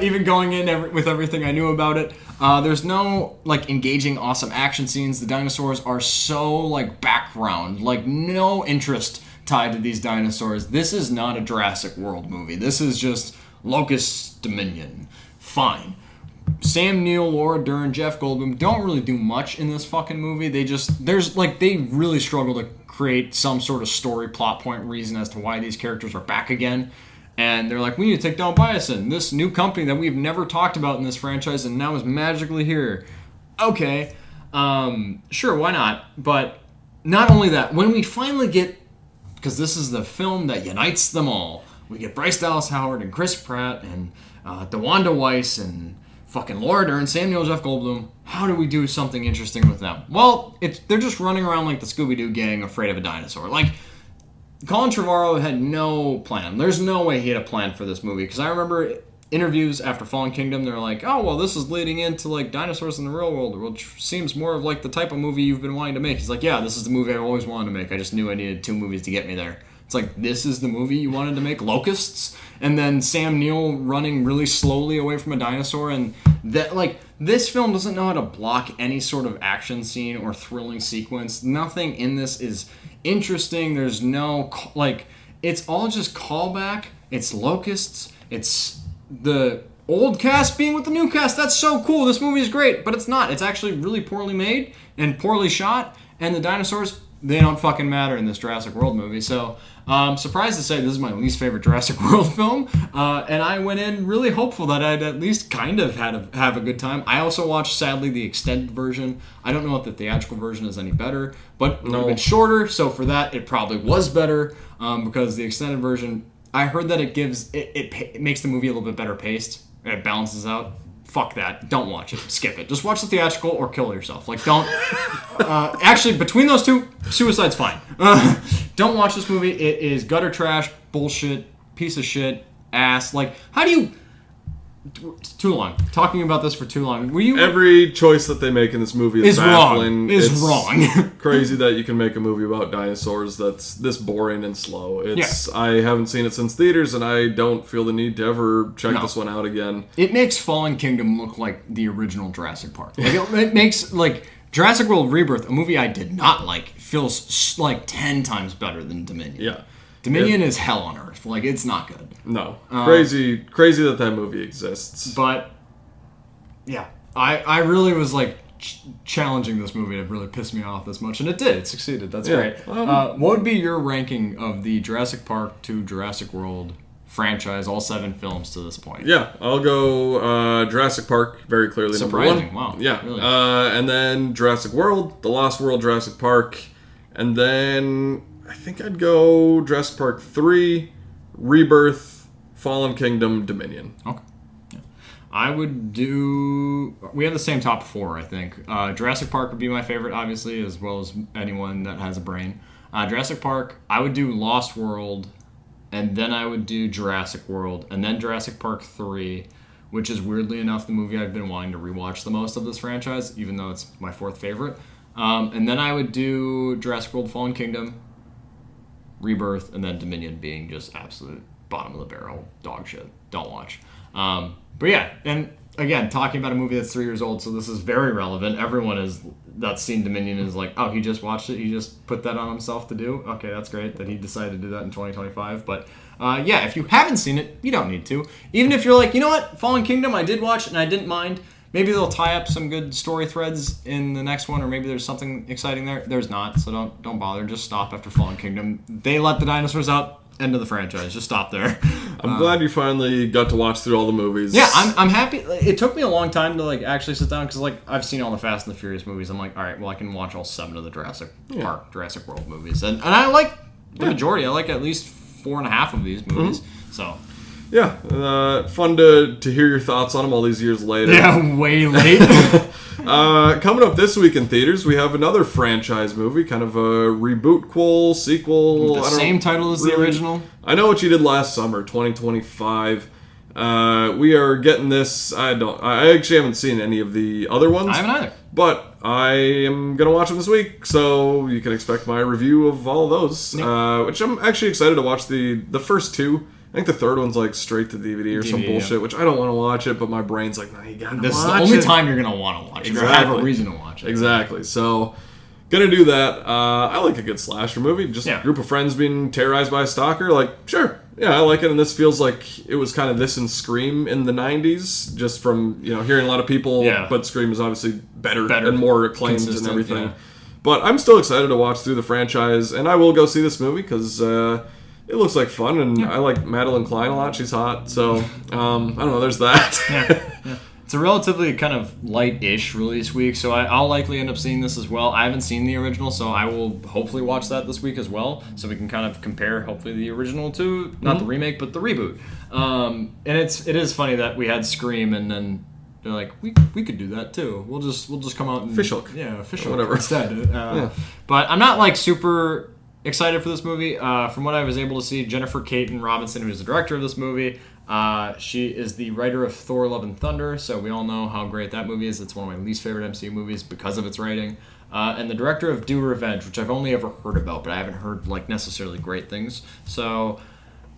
Even going in with everything I knew about it. There's no, like, engaging, awesome action scenes. The dinosaurs are so, like, background. Like, no interest tied to these dinosaurs. This is not a Jurassic World movie. This is just Locust Dominion. Fine. Sam Neill, Laura Dern, Jeff Goldblum don't really do much in this fucking movie. They really struggle to create some sort of story, plot point, reason as to why these characters are back again. And they're like, we need to take down Biosin, this new company that we've never talked about in this franchise and now is magically here. Okay, sure, why not? But not only that, when we finally get, because this is the film that unites them all, we get Bryce Dallas Howard and Chris Pratt and DeWanda Weiss and fucking Laura Dern, Sam Neill, Jeff Goldblum. How do we do something interesting with them? Well, they're just running around like the Scooby-Doo gang afraid of a dinosaur. Like, Colin Trevorrow had no plan. There's no way he had a plan for this movie. Because I remember interviews after Fallen Kingdom, they're like, oh, well, this is leading into, like, dinosaurs in the real world, which seems more of, like, the type of movie you've been wanting to make. He's like, yeah, this is the movie I always wanted to make. I just knew I needed 2 movies to get me there. It's like, this is the movie you wanted to make? Locusts? And then Sam Neill running really slowly away from a dinosaur. And that, like, this film doesn't know how to block any sort of action scene or thrilling sequence. Nothing in this is interesting. There's no, like, it's all just callback. It's locusts. It's the old cast being with the new cast. That's so cool. This movie is great. But it's not. It's actually really poorly made and poorly shot. And the dinosaurs, they don't fucking matter in this Jurassic World movie. So, surprised to say this is my least favorite Jurassic World film. And I went in really hopeful that I'd at least kind of have a good time. I also watched, sadly, the extended version. I don't know if the theatrical version is any better, but it would have been shorter. So for that, it probably was better because the extended version, I heard that it makes the movie a little bit better paced. It balances out. Fuck that. Don't watch it. Skip it. Just watch the theatrical or kill yourself. Like, don't... actually, between those two, suicide's fine. Don't watch this movie. It is gutter trash, bullshit, piece of shit, ass. Like, how do you... Too long. Talking about this for too long. Were you... Every choice that they make in this movie is baffling. It's wrong. Crazy that you can make a movie about dinosaurs that's this boring and slow. I haven't seen it since theaters, and I don't feel the need to ever check this one out again. It makes Fallen Kingdom look like the original Jurassic Park. Like, it makes, like, Jurassic World Rebirth, a movie I did not like, feels like 10 times better than Dominion. Yeah. Dominion is hell on earth. Like, it's not good. No. Crazy that movie exists. But, yeah. I really was, like, challenging this movie to really piss me off this much. And it did. It succeeded. That's great. What would be your ranking of the Jurassic Park to Jurassic World franchise, all 7 films to this point? Yeah. I'll go Jurassic Park, very clearly Surprising. number 1. Wow. Yeah. Really? And then Jurassic World, The Lost World, Jurassic Park. And then... I think I'd go Jurassic Park 3, Rebirth, Fallen Kingdom, Dominion. Okay. Yeah. I would do... We have the same top 4, I think. Jurassic Park would be my favorite, obviously, as well as anyone that has a brain. Jurassic Park, I would do Lost World, and then I would do Jurassic World, and then Jurassic Park 3, which is weirdly enough the movie I've been wanting to rewatch the most of this franchise, even though it's my 4th favorite. And then I would do Jurassic World, Fallen Kingdom, Rebirth, and then Dominion being just absolute bottom of the barrel dog shit. Don't watch. But yeah, and again, talking about a movie that's 3 years old, so this is very relevant. Everyone that's seen Dominion is like, oh, he just watched it. He just put that on himself to do. Okay, that's great that he decided to do that in 2025. But yeah, if you haven't seen it, you don't need to. Even if you're like, you know what, Fallen Kingdom, I did watch it and I didn't mind. Maybe they'll tie up some good story threads in the next one, or maybe there's something exciting there. There's not, so don't bother. Just stop after Fallen Kingdom. They let the dinosaurs out. End of the franchise. Just stop there. I'm glad you finally got to watch through all the movies. Yeah, I'm happy. It took me a long time to like actually sit down because like I've seen all the Fast and the Furious movies. I'm like, all right, well I can watch all 7 of the Jurassic Park, Jurassic World movies, and I like the majority. I like at least 4.5 of these movies. Mm-hmm. So. Yeah, fun to hear your thoughts on them all these years later. Yeah, way late. Coming up this week in theaters, we have another franchise movie, kind of a reboot-quel, sequel. The same title as the original. I Know What You Did Last Summer, 2025. We are getting this. I actually haven't seen any of the other ones. I haven't either. But I am going to watch them this week, so you can expect my review of all of those, which I'm actually excited to watch the first 2. I think the third one's like straight to DVD or some bullshit, which I don't want to watch it, but my brain's like, no, you gotta watch it. This is the only time you're gonna want to watch it. Exactly. Or have a reason to watch it. Exactly. So, gonna do that. I like a good slasher movie. Just a group of friends being terrorized by a stalker. Like, sure. Yeah, I like it. And this feels like it was kind of this and Scream in the 90s, just from, hearing a lot of people. Yeah. But Scream is obviously better and more acclaimed and everything. Yeah. But I'm still excited to watch through the franchise, and I will go see this movie because... it looks like fun, and I like Madeline Klein a lot. She's hot, so I don't know. There's that. It's it's a relatively kind of light-ish release week, so I'll likely end up seeing this as well. I haven't seen the original, so I will hopefully watch that this week as well, so we can kind of compare, hopefully, the original to, not the remake, but the reboot. And it is funny that we had Scream, and then they're like, we could do that too. We'll just come out and Fishhook. Yeah, Fishhook Whatever. instead. But I'm not like super excited for this movie. From what I was able to see, Jennifer Caton Robinson, who is the director of this movie, she is the writer of Thor: Love and Thunder, so we all know how great that movie is. It's one of my least favorite MCU movies because of its writing. And the director of Do Revenge, which I've only ever heard about, but I haven't heard like necessarily great things. So,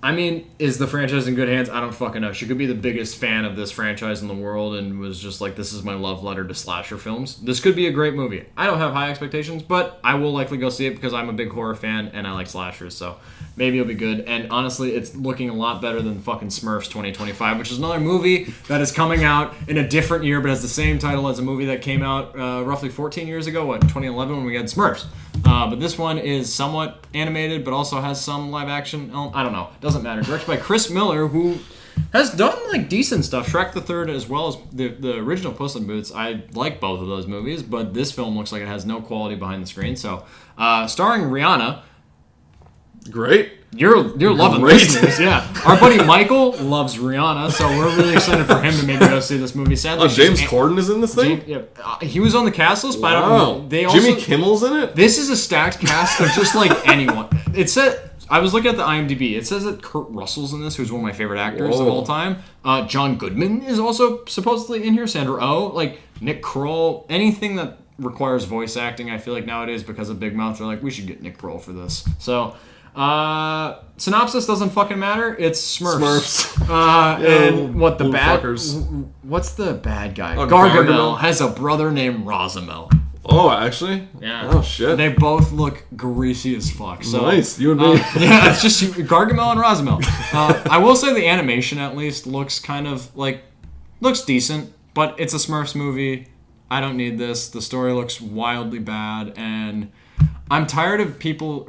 I mean, is the franchise in good hands? I don't fucking know. She could be the biggest fan of this franchise in the world and was just like, this is my love letter to slasher films. This could be a great movie. I don't have high expectations, but I will likely go see it because I'm a big horror fan and I like slashers, so maybe it'll be good. And honestly, it's looking a lot better than fucking Smurfs 2025, which is another movie that is coming out in a different year, but has the same title as a movie that came out roughly 14 years ago, 2011, when we had Smurfs. But this one is somewhat animated, but also has some live action. I don't know. Doesn't matter. Directed by Chris Miller, who has done like decent stuff. Shrek the Third, as well as the original Puss in Boots. I like both of those movies, but this film looks like it has no quality behind the screen. So, starring Rihanna. Great. You're loving this news, yeah. Our buddy Michael loves Rihanna, so we're really excited for him to maybe go see this movie. Sadly, James Corden is in this thing? He was on the cast list, but I don't know. They also, Jimmy Kimmel's in it? This is a stacked cast of just like anyone. It said, I was looking at the IMDb. It says that Kurt Russell's in this, who's one of my favorite actors of all time. John Goodman is also supposedly in here. Sandra Oh, like Nick Kroll, anything that requires voice acting. I feel like nowadays, because of Big Mouth, they're like, we should get Nick Kroll for this. So. Synopsis doesn't fucking matter. It's Smurfs. And what the bad fuckers. What's the bad guy? Gargamel has a brother named Rosamel. Oh, actually? Yeah. Oh shit. They both look greasy as fuck. So, nice. You and me. Yeah, it's just Gargamel and Rosamel. I will say the animation at least looks kind of like looks decent, but it's a Smurfs movie. I don't need this. The story looks wildly bad, and I'm tired of people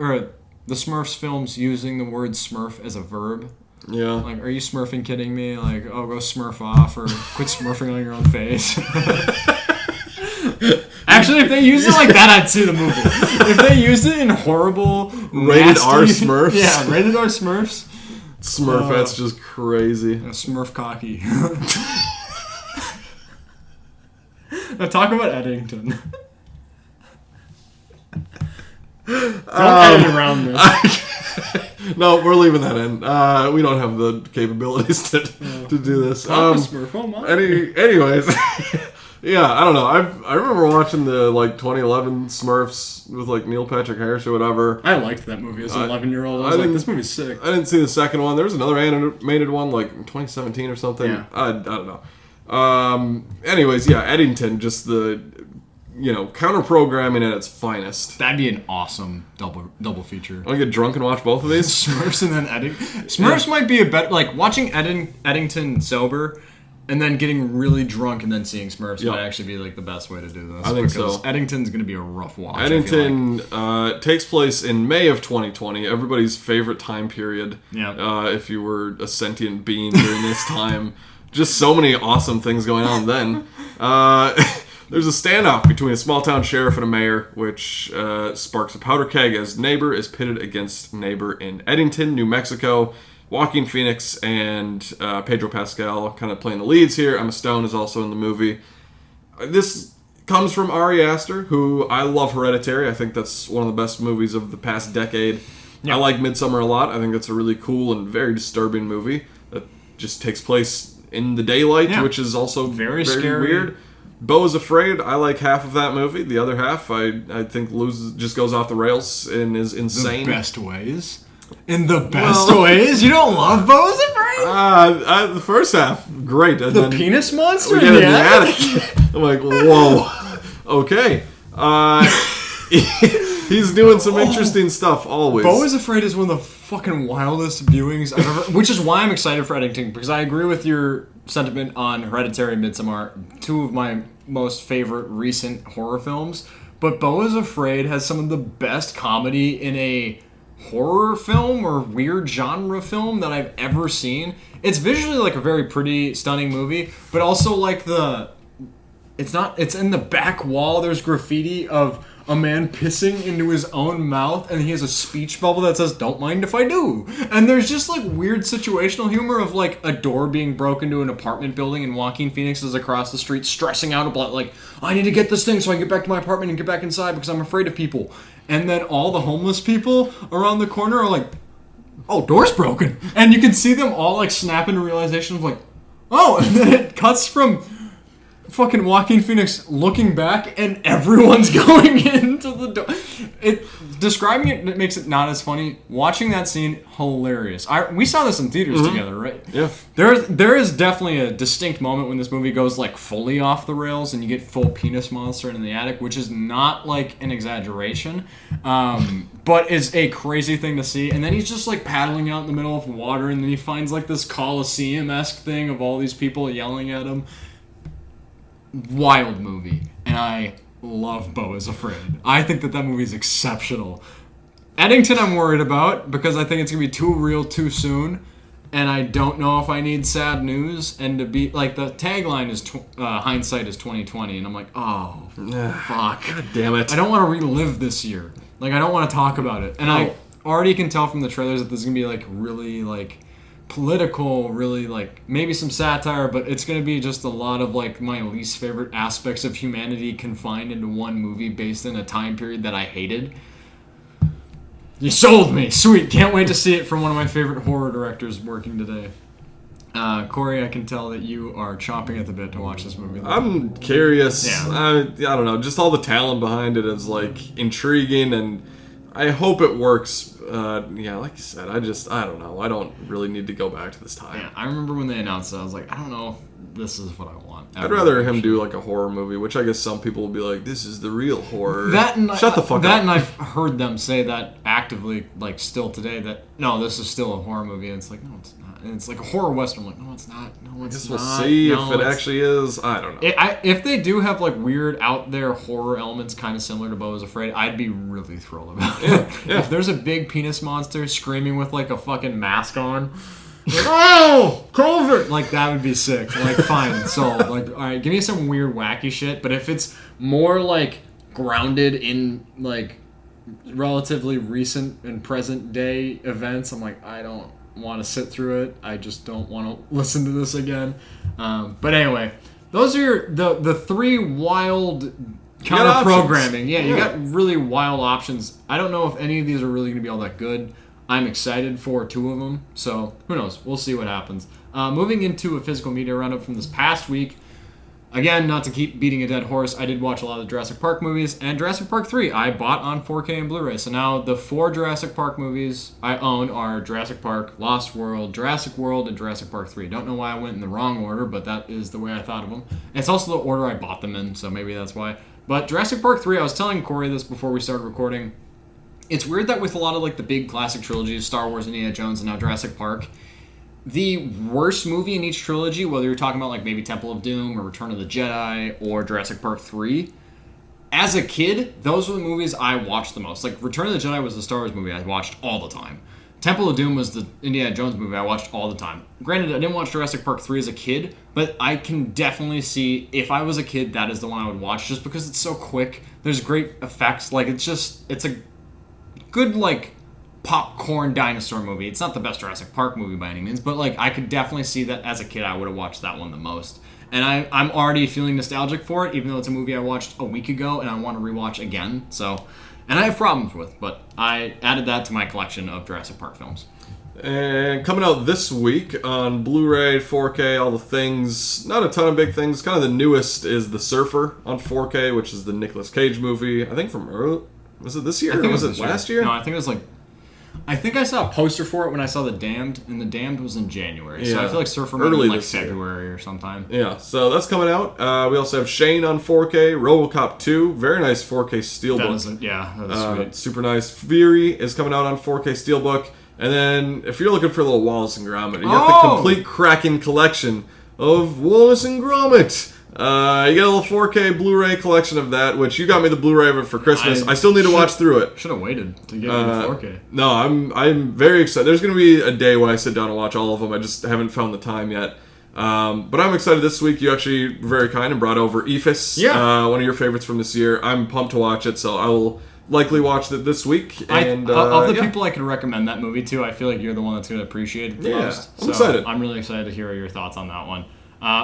the Smurfs films using the word Smurf as a verb. Yeah. Like, are you Smurfing kidding me? Like, oh, go Smurf off, or quit Smurfing on your own face. Actually, if they used it like that, I'd see the movie. If they used it in horrible, rated nasty, R Smurfs. Yeah, rated R Smurfs. Smurfette's just crazy. Smurf cocky. Now talk about Eddington. Don't edit around this. No, we're leaving that in. We don't have the capabilities to do this. Anyways, yeah, I don't know. I remember watching the like 2011 Smurfs with like Neil Patrick Harris or whatever. I liked that movie as an 11-year-old. I was like, this movie's sick. I didn't see the second one. There was another animated one like in 2017 or something. Yeah. I don't know. Anyways, yeah, Eddington, just the counter programming at its finest. That'd be an awesome double feature. Want to get drunk and watch both of these? Smurfs and then Eddington. Smurfs might be a better, like watching Eddington sober and then getting really drunk and then seeing Smurfs might actually be like the best way to do this. I think so. Eddington's going to be a rough watch. Eddington takes place in May of 2020, everybody's favorite time period. Yeah. If you were a sentient being during this time. Just so many awesome things going on then. There's a standoff between a small-town sheriff and a mayor, which sparks a powder keg as neighbor is pitted against neighbor in Eddington, New Mexico. Joaquin Phoenix and Pedro Pascal kind of playing the leads here. Emma Stone is also in the movie. This comes from Ari Aster, who I love Hereditary. I think that's one of the best movies of the past decade. Yeah. I like Midsommar a lot. I think it's a really cool and very disturbing movie that just takes place in the daylight, which is also very scary. Weird. Beau is Afraid. I like half of that movie. The other half, I think, just goes off the rails and is insane. The best ways. In the best ways? You don't love Beau is Afraid? The first half, great. And the penis monster in the attic. I'm like, whoa. Okay. He's doing some interesting stuff always. Beau is Afraid is one of the fucking wildest viewings I've ever... Which is why I'm excited for Eddington, because I agree with your sentiment on Hereditary and Midsommar, two of my most favorite recent horror films. But Beau is Afraid has some of the best comedy in a horror film or weird genre film that I've ever seen. It's visually like a very pretty, stunning movie, but also like it's in the back wall. There's graffiti of a man pissing into his own mouth, and he has a speech bubble that says, "Don't mind if I do." And there's just like weird situational humor of like a door being broken to an apartment building, and Joaquin Phoenix is across the street stressing out about like, "I need to get this thing so I can get back to my apartment and get back inside because I'm afraid of people." And then all the homeless people around the corner are like, "Oh, door's broken." And you can see them all like snap into realization of like, "Oh," and then it cuts from fucking Joaquin Phoenix looking back and everyone's going into the door. Describing it makes it not as funny. Watching that scene, hilarious. We saw this in theaters together, right? Yeah. There is definitely a distinct moment when this movie goes like fully off the rails and you get full penis monster in the attic, which is not like an exaggeration, but is a crazy thing to see. And then he's just like paddling out in the middle of water, and then he finds like this Coliseum-esque thing of all these people yelling at him. Wild movie, and I love Beau is Afraid. I think that movie is exceptional. Eddington I'm worried about because I think it's gonna be too real too soon, and I don't know if I need sad news. And to be like, the tagline is hindsight is 2020, and I'm like, oh fuck, God damn it, I don't want to relive this year. Like, I don't want to talk about it, and I already can tell from the trailers that this is gonna be like really like political, really like maybe some satire, but it's gonna be just a lot of like my least favorite aspects of humanity confined into one movie based in a time period that I hated. You sold me. Sweet. Can't wait to see it from one of my favorite horror directors working today. Corey, I can tell that you are chomping at the bit to watch this movie. I'm curious. Yeah. I don't know. Just all the talent behind it is like intriguing, and I hope it works. Like you said, I don't know. I don't really need to go back to this time. Yeah, I remember when they announced it, I was like, I don't know if this is what I want. I'd rather him do like a horror movie, which I guess some people will be like, this is the real horror. Shut the fuck up. That, and I've heard them say that actively, like still today, that no, this is still a horror movie, and it's like, no, it's not. And it's like a horror western. I'm like, no, it's not. No, it's not. We'll see if it actually is. I don't know. If they do have like weird out there horror elements, kind of similar to Beau is Afraid, I'd be really thrilled about it. Yeah. If there's a big penis monster screaming with like a fucking mask on, like, oh, COVID, like that would be sick. Like, fine, so like, all right, give me some weird wacky shit. But if it's more like grounded in like relatively recent and present day events, I'm like, I don't want to sit through it. I just don't want to listen to this again. But anyway, those are the three wild counter programming. Yeah, you got really wild options. I don't know if any of these are really going to be all that good. I'm excited for two of them, so who knows? We'll see what happens. Moving into a physical media roundup from this past week. Again, not to keep beating a dead horse, I did watch a lot of the Jurassic Park movies, and Jurassic Park 3 I bought on 4K and Blu-ray. So now the 4 Jurassic Park movies I own are Jurassic Park, Lost World, Jurassic World, and Jurassic Park 3. Don't know why I went in the wrong order, but that is the way I thought of them. And it's also the order I bought them in, so maybe that's why. But Jurassic Park 3, I was telling Corey this before we started recording. It's weird that with a lot of like the big classic trilogies, Star Wars, Indiana Jones, and now Jurassic Park, the worst movie in each trilogy, whether you're talking about like maybe Temple of Doom or Return of the Jedi or Jurassic Park 3, as a kid, those were the movies I watched the most. Like Return of the Jedi was the Star Wars movie I watched all the time. Temple of Doom was the Indiana Jones movie I watched all the time. Granted, I didn't watch Jurassic Park 3 as a kid, but I can definitely see if I was a kid, that is the one I would watch just because it's so quick. There's great effects. Like it's a good like popcorn dinosaur movie. It's not the best Jurassic Park movie by any means, but like I could definitely see that as a kid I would have watched that one the most. And I'm already feeling nostalgic for it, even though it's a movie I watched a week ago and I want to rewatch again. So, and I have problems with, but I added that to my collection of Jurassic Park films. And coming out this week on Blu-ray, 4K, all the things, not a ton of big things. Kind of the newest is The Surfer on 4K, which is the Nicolas Cage movie. I think from early, was it this year or was it last year? No, I think it was like, I think I saw a poster for it when I saw The Damned, and The Damned was in January. Yeah. So I feel like Surfer might be like February or sometime. Yeah, so that's coming out. We also have Shane on 4K, RoboCop 2, very nice 4K Steelbook. That is sweet. Super nice. Fury is coming out on 4K Steelbook. And then, if you're looking for a little Wallace and Gromit, you got the complete Kraken collection of Wallace and Gromit. You get a little 4K Blu-ray collection of that, which you got me the Blu-ray of it for Christmas. I still need to watch through it. Should have waited to get the 4K. No, I'm very excited. There's going to be a day when I sit down and watch all of them. I just haven't found the time yet. But I'm excited this week. You actually were very kind and brought over Ephus, one of your favorites from this year. I'm pumped to watch it, so I will likely watch it this week. And of the people I could recommend that movie to, I feel like you're the one that's going to appreciate it the most. I'm excited. I'm really excited to hear your thoughts on that one.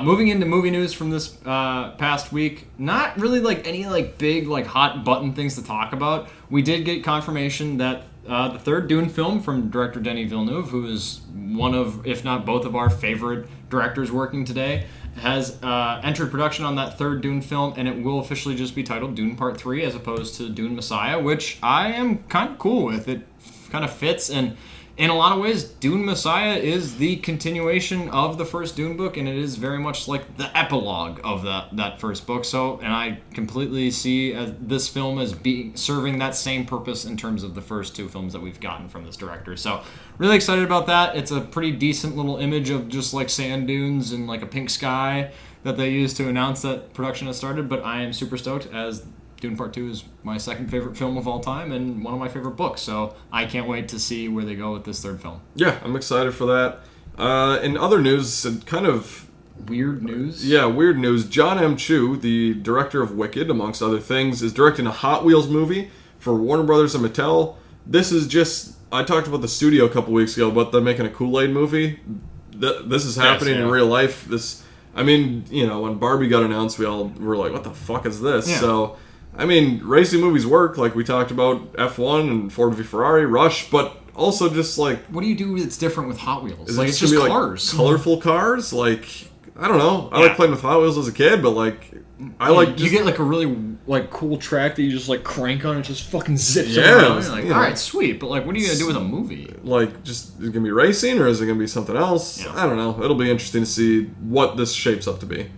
Moving into movie news from this past week, not really like any like big like hot button things to talk about. We did get confirmation that the third Dune film from director Denis Villeneuve, who is one of, if not both of our favorite directors working today, has entered production on that third Dune film, and it will officially just be titled Dune Part 3 as opposed to Dune Messiah, which I am kind of cool with. It kind of fits, and in a lot of ways, Dune Messiah is the continuation of the first Dune book, and it is very much like the epilogue of that first book. So, and I completely see this film as serving that same purpose in terms of the first two films that we've gotten from this director. So, really excited about that. It's a pretty decent little image of just like sand dunes and like a pink sky that they used to announce that production has started. But I am super stoked, as Dune Part 2 is my second favorite film of all time and one of my favorite books, so I can't wait to see where they go with this third film. Yeah, I'm excited for that. In other news, kind of... Weird news? Yeah, weird news. John M. Chu, the director of Wicked, amongst other things, is directing a Hot Wheels movie for Warner Brothers and Mattel. This is just... I talked about the studio a couple weeks ago, about them making a Kool-Aid movie. This is happening in real life. I mean, you know, when Barbie got announced, we all were like, what the fuck is this? Yeah. So... I mean, racing movies work, like we talked about F1 and Ford v Ferrari, Rush, but also just like... What do you do that's different with Hot Wheels? Like, it's just cars. Like colorful cars? Like, I don't know. I like playing with Hot Wheels as a kid, but like... You get like a really like cool track that you just like crank on and it just fucking zips around. You're like, alright, sweet, but like what are you going to do with a movie? Like, just, is it going to be racing or is it going to be something else? Yeah. I don't know. It'll be interesting to see what this shapes up to be.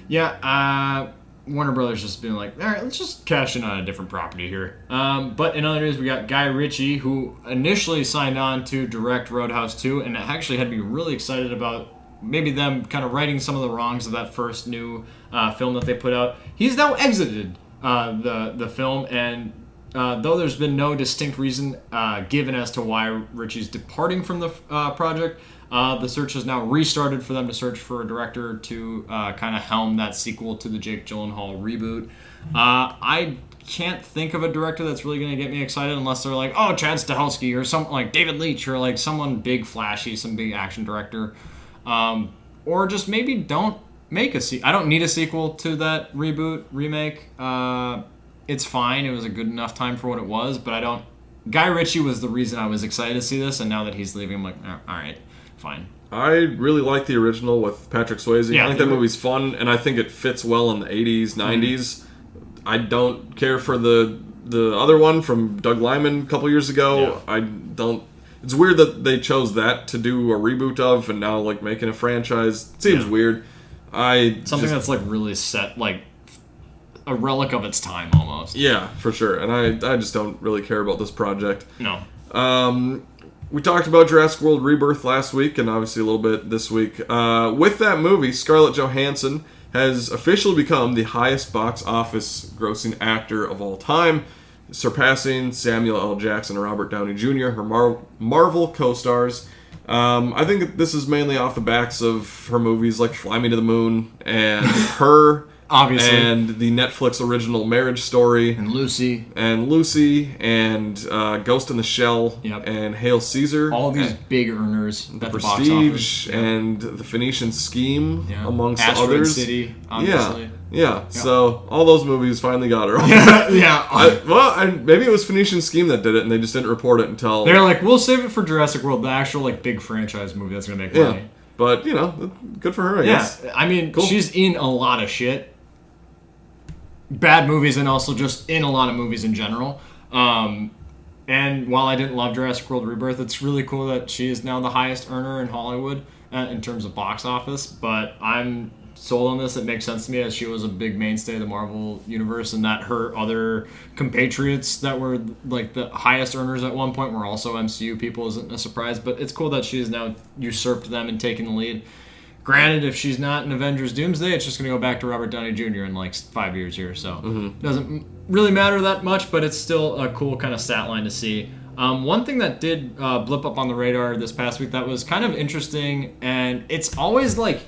Yeah, Warner Brothers just been like, all right, let's just cash in on a different property here. But in other news, we got Guy Ritchie, who initially signed on to direct Roadhouse 2, and actually had to be really excited about maybe them kind of righting some of the wrongs of that first new film that they put out. He's now exited the film, and though there's been no distinct reason given as to why Ritchie's departing from the project, the search has now restarted for them to search for a director to kind of helm that sequel to the Jake Gyllenhaal reboot. I can't think of a director that's really going to get me excited unless they're like, oh, Chad Stahelski or something like David Leitch or like someone big, flashy, some big action director. Or just maybe don't make a sequel. I don't need a sequel to that remake. It's fine. It was a good enough time for what it was, but I don't... Guy Ritchie was the reason I was excited to see this, and now that he's leaving, I'm like, all right. Fine. I really like the original with Patrick Swayze. Yeah, I think that movie's fun, and I think it fits well in the 80s, 90s. I don't care for the other one from Doug Liman a couple years ago. Yeah. I don't... It's weird that they chose that to do a reboot of, and now, like, making a franchise. It seems weird. That's, like, really set, like, a relic of its time, almost. Yeah, for sure. And I just don't really care about this project. No. We talked about Jurassic World Rebirth last week, and obviously a little bit this week. With that movie, Scarlett Johansson has officially become the highest box office grossing actor of all time, surpassing Samuel L. Jackson and Robert Downey Jr., her Marvel co-stars. I think this is mainly off the backs of her movies like Fly Me to the Moon and Her. Obviously. And the Netflix original Marriage Story. And Lucy. And Ghost in the Shell. Yep. And Hail Caesar. All these big earners at the box office. Prestige and The Phenician Scheme, amongst Asteroid others. City, obviously. Yeah. So all those movies finally got her. Maybe it was Phoenician Scheme that did it, and they just didn't report it until... They're like, we'll save it for Jurassic World, the actual like big franchise movie that's going to make money. But, you know, good for her, I guess. I mean, she's in a lot of shit. Bad movies, and also just in a lot of movies in general. And while I didn't love Jurassic World Rebirth, it's really cool that she is now the highest earner in Hollywood in terms of box office. But I'm sold on this. It makes sense to me, as she was a big mainstay of the Marvel universe, and that her other compatriots that were like the highest earners at one point were also MCU people isn't a surprise. But it's cool that she has now usurped them and taken the lead. Granted, if she's not in Avengers Doomsday, it's just going to go back to Robert Downey Jr. in like 5 years here. So it doesn't really matter that much, but it's still a cool kind of stat line to see. One thing that did blip up on the radar this past week that was kind of interesting, and it's always like,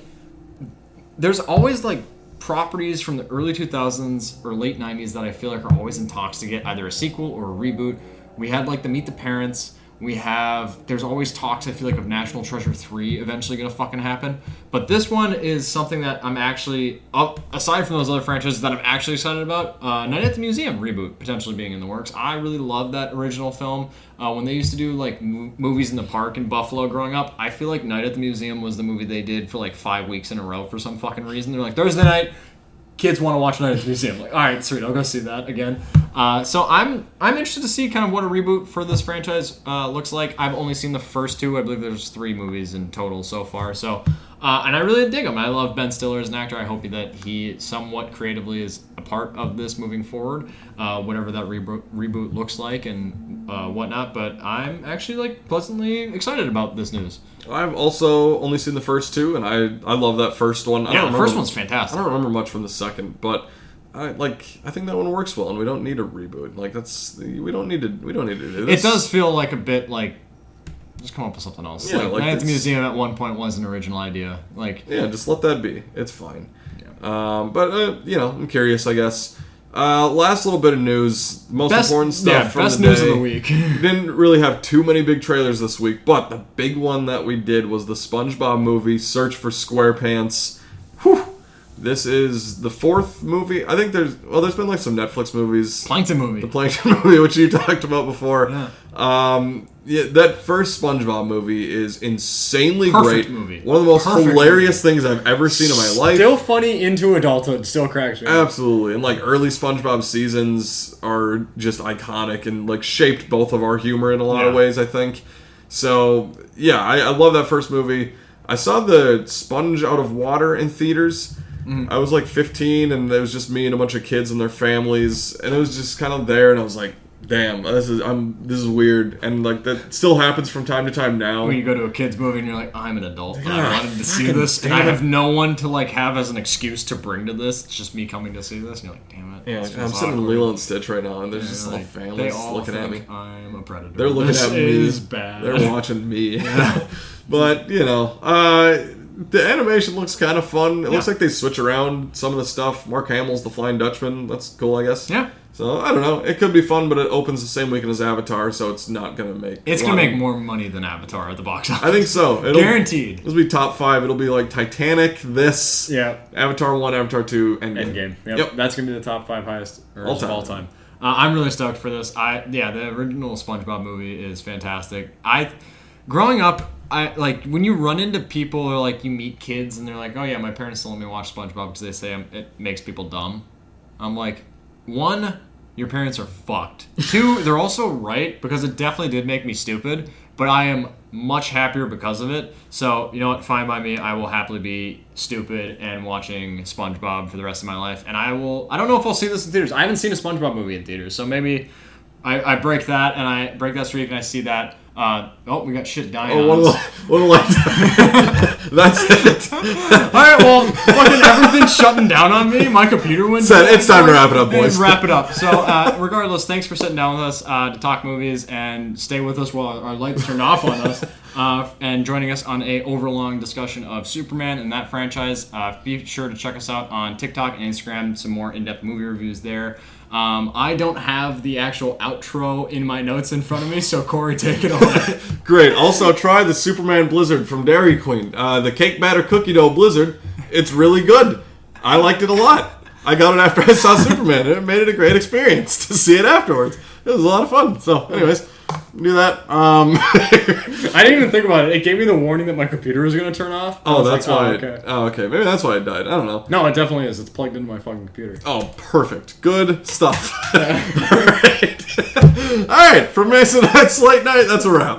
there's always like properties from the early 2000s or late 90s that I feel like are always in talks to get either a sequel or a reboot. We had like the Meet the Parents. There's always talks, I feel like, of National Treasure 3 eventually going to fucking happen. But this one is something that I'm actually, aside from those other franchises that I'm actually excited about, Night at the Museum reboot potentially being in the works. I really loved that original film. When they used to do like movies in the park in Buffalo growing up, I feel like Night at the Museum was the movie they did for like 5 weeks in a row for some fucking reason. They're like, Thursday night, kids want to watch Night at the Museum. Like, all right, sweet, I'll go see that again. So I'm interested to see kind of what a reboot for this franchise looks like. I've only seen the first two. I believe there's 3 movies in total so far. So, and I really dig him. I love Ben Stiller as an actor. I hope that he somewhat creatively is a part of this moving forward, whatever that reboot looks like and whatnot. But I'm actually like pleasantly excited about this news. I've also only seen the first 2, and I love that first one. Yeah, the first one's fantastic. I don't remember much from the second, but I think that one works well, and we don't need a reboot. Like we don't need to do this. It does feel like a bit like just come up with something else. Yeah, like Night at the Museum at one point was an original idea. Like yeah, just let that be. It's fine. Yeah. But I'm curious, I guess. Last little bit of news, important stuff from best the day. news of the week. Didn't really have too many big trailers this week, but the big one that we did was the SpongeBob movie, Search for SquarePants. Whew. This is the 4th movie. I think there's been like some Netflix movies. Plankton movie. The Plankton movie, which you talked about before. Yeah. That first SpongeBob movie is insanely Perfect great. Movie. One of the most Perfect hilarious things I've ever seen in my life. Still funny into adulthood. Still cracks me. Absolutely. And like early SpongeBob seasons are just iconic and like shaped both of our humor in a lot of ways, I think. So yeah, I love that first movie. I saw the Sponge Out of Water in theaters. I was like 15, and it was just me and a bunch of kids and their families, and it was just kind of there, and I was like, damn, this is weird, and like that still happens from time to time now. When you go to a kid's movie and you're like, I'm an adult, but Yeah, I wanted to see this, and I have no one to like have as an excuse to bring to this. It's just me coming to see this, and you're like, damn it. Yeah, I'm sitting in Lilo and Stitch right now, and there's just like, all families looking at me. I'm a predator. They're looking at me. This is bad. They're watching me. But the animation looks kind of fun. It looks like they switch around some of the stuff. Mark Hamill's the Flying Dutchman. That's cool, I guess. Yeah. So, I don't know. It could be fun, but it opens the same weekend as Avatar, so it's not going to make... It's going to make more money than Avatar at the box office. I think so. Guaranteed. It'll be top 5. It'll be like Titanic, this, yeah, Avatar 1, Avatar 2, Endgame. Yep. That's going to be the top 5 highest of all time. I'm really stoked for this. The original SpongeBob movie is fantastic. Growing up, when you run into people or like you meet kids and they're like, oh yeah, my parents still let me watch SpongeBob because they say it makes people dumb. I'm like, 1, your parents are fucked. 2, they're also right because it definitely did make me stupid, but I am much happier because of it. So, you know what? Fine by me. I will happily be stupid and watching SpongeBob for the rest of my life. And I don't know if I'll see this in theaters. I haven't seen a SpongeBob movie in theaters, so maybe I break that and I break that streak and I see that. We got shit dying on us. That's it. Alright, well, fucking everything's shutting down on me. My computer went down. It's time to wrap it up, boys. Wrap it up. So, regardless, thanks for sitting down with us to talk movies and stay with us while our lights turn off on us and joining us on a overlong discussion of Superman and that franchise. Be sure to check us out on TikTok and Instagram. Some more in-depth movie reviews there. I don't have the actual outro in my notes in front of me, so Corey, take it away. Great. Also, try the Superman Blizzard from Dairy Queen. The cake batter cookie dough Blizzard. It's really good. I liked it a lot. I got it after I saw Superman, and it made it a great experience to see it afterwards. It was a lot of fun. So, anyways, do that. I didn't even think about it. It gave me the warning that my computer was going to turn off. Oh, that's why. Okay. Okay. Maybe that's why it died. I don't know. No, it definitely is. It's plugged into my fucking computer. Oh, perfect. Good stuff. All right. All right. For Mason, that's late night. That's a wrap.